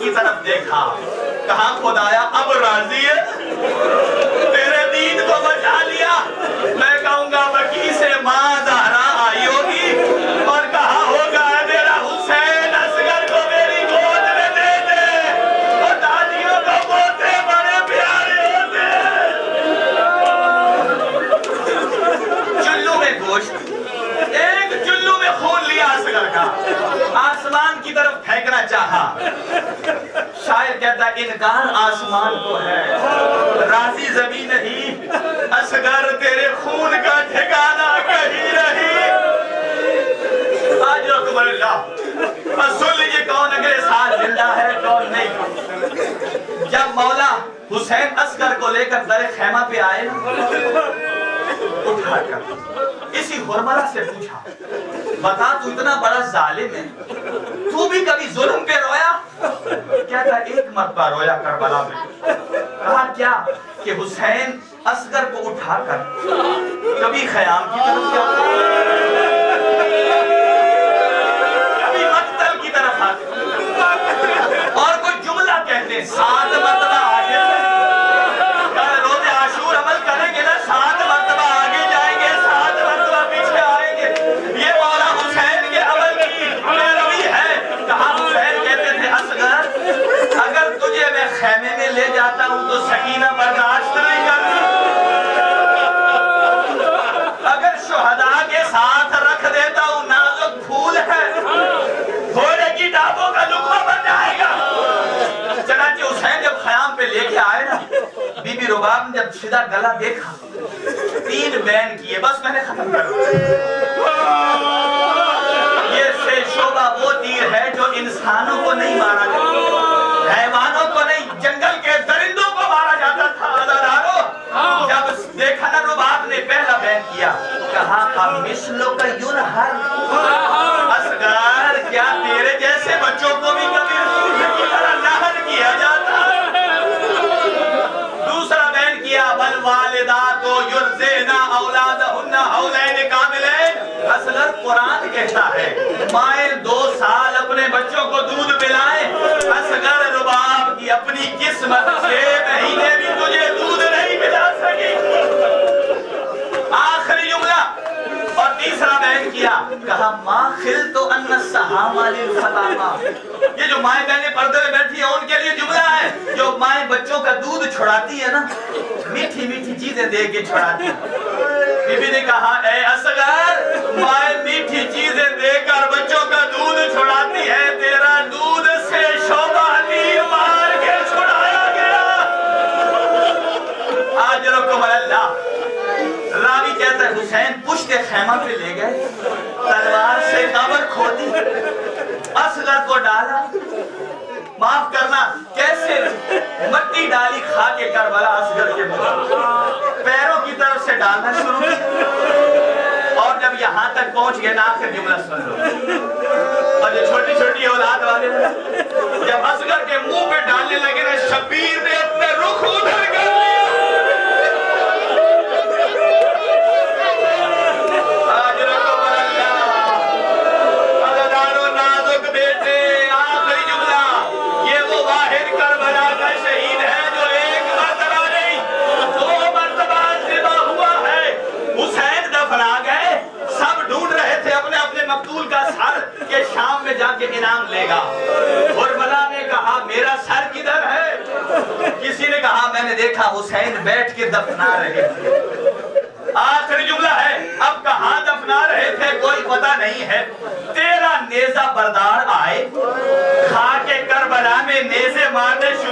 کی طرف دیکھا, کہا خدایا اب راضی ہے, تیرے دین کو بچا لیا. میں کہوں گا بکی سے ماں زہرا آئی ہوگی اور کہا ہوگا میرا حسین اصغر کو میری گود میں دے دے, اور دادیوں کو پوتے بڑے پیارے ہوتے ہیں. چلو میں گوشت, ایک چلو میں خون لیا اصغر کا, آسمان کی طرف پھینکنا چاہا. شاعر کہتا ہے انکار آسمان کو ہے, راضی زمین نہیں, اصغر تیرے خون کا ٹھکانہ کہیں نہیں. آج اکبر اللہ, بس سن لیجئے کون اگلے سال زندہ ہے کون نہیں. جب مولا حسین اصغر کو لے کر در خیمہ پہ آئے, اٹھا کر اسی حرملہ سے پوچھا, بتا تو اتنا بڑا ظالم ہے, تو بھی کبھی ظلم پہ رویا؟ کہتا ایک مرتبہ رویا کربلا میں. کہا کیا؟ کہ حسین اصغر کو اٹھا کر کبھی خیام کی طرف جاتا, کبھی مقتل کی طرف آتے, اور کوئی جملہ کہتے ہیں 7 مرتبہ آگے سے, روز عاشور عمل کریں گے نا, 7 مرتبہ آگے جائیں گے, 7 مرتبہ پیچھے آئیں گے. یہ مولا حسین کے عمل کی پیروی ہے. کہا حسین کہتے تھے اصغر اگر تجھے میں خیمے میں لے جاتا ہوں تو سکینہ برداشت نہیں کرتی, اگر شہداء کے ساتھ رکھ دیتا ہوں نازک پھول ہے, گھوڑے کی ڈابوں کا لقمہ بن جائے گا. چنانچہ حسین جب خیام پہ لے کے آئے نا, بی بی رباب نے جب سیدھا گلا دیکھا, 3 بین کیے, بس میں نے ختم کر دیا. یہ سے شعبہ وہ تیر ہے جو انسانوں کو نہیں مارا جاتا, حیوانوں کو نہیں, جنگل کے درندوں کو مارا جاتا تھا. عزادارو, جب دیکھا نا رباب نے پہلا بین کیا, کہا مثلو کا ینہر, اصغر کیا تیرے جیسے بچوں کو بھی کبھی کی طرح نہر کیا جاتا. دوسرا بین کیا, بل والدات یرضعن اولادہن حولین کاملین. اصغر قرآن کہتا ہے مائیں 2 سال اپنے بچوں کو دودھ پلائیں. اصغر رباب کی اپنی قسمت 6 مہینے بھی تجھے دودھ نہیں پلا سکی. آخری جملہ اور تیسرا بیان کیا, کہا ما خلت ان السہام للفطامہ. یہ جو مائیں بہنیں پردے میں بیٹھی ہیں ان کے لیے جملہ ہے. جو مائیں بچوں کا دودھ چھڑاتی ہے نا, میٹھی میٹھی چیزیں دے کے چھڑاتی ہیں. بی بی نے کہا اے اصغر, مائیں میٹھی چیزیں دے کر بچوں کا دودھ چھڑاتی ہے, تیرا دودھ سے شعبہ تیر مار کے چھڑایا گیا. آج رکم اللہ. راوی کہتا ہے حسین پشت خیمہ پہ لے گئے, تلوار سے قبر کھودی, اصغر کو ڈالا. معاف کرنا, کیسے مٹی ڈالی کھا کے کربلا اصغر کے منہ, پیروں کی طرف سے ڈالنا شروع کیا, اور جب یہاں تک پہنچ گئے نا, آخر جملہ سن لو. اور جو چھوٹی چھوٹی اولاد والے جب اصغر کے منہ پہ ڈالنے لگے نا, شبیر نے اپنے رخ ادھر کر لیا. مقتول کا سر کہ شام میں جا کے انعام لے گا. حرملہ نے کہا میرا سر کدھر ہے؟ کسی نے کہا میں نے دیکھا حسین بیٹھ کے دفنا رہے تھے. آخری جملہ ہے, اب کہاں دفنا رہے تھے کوئی پتہ نہیں ہے. 13 نیزہ بردار آئے, کھا کے کربلا میں نیزے مارنے شروع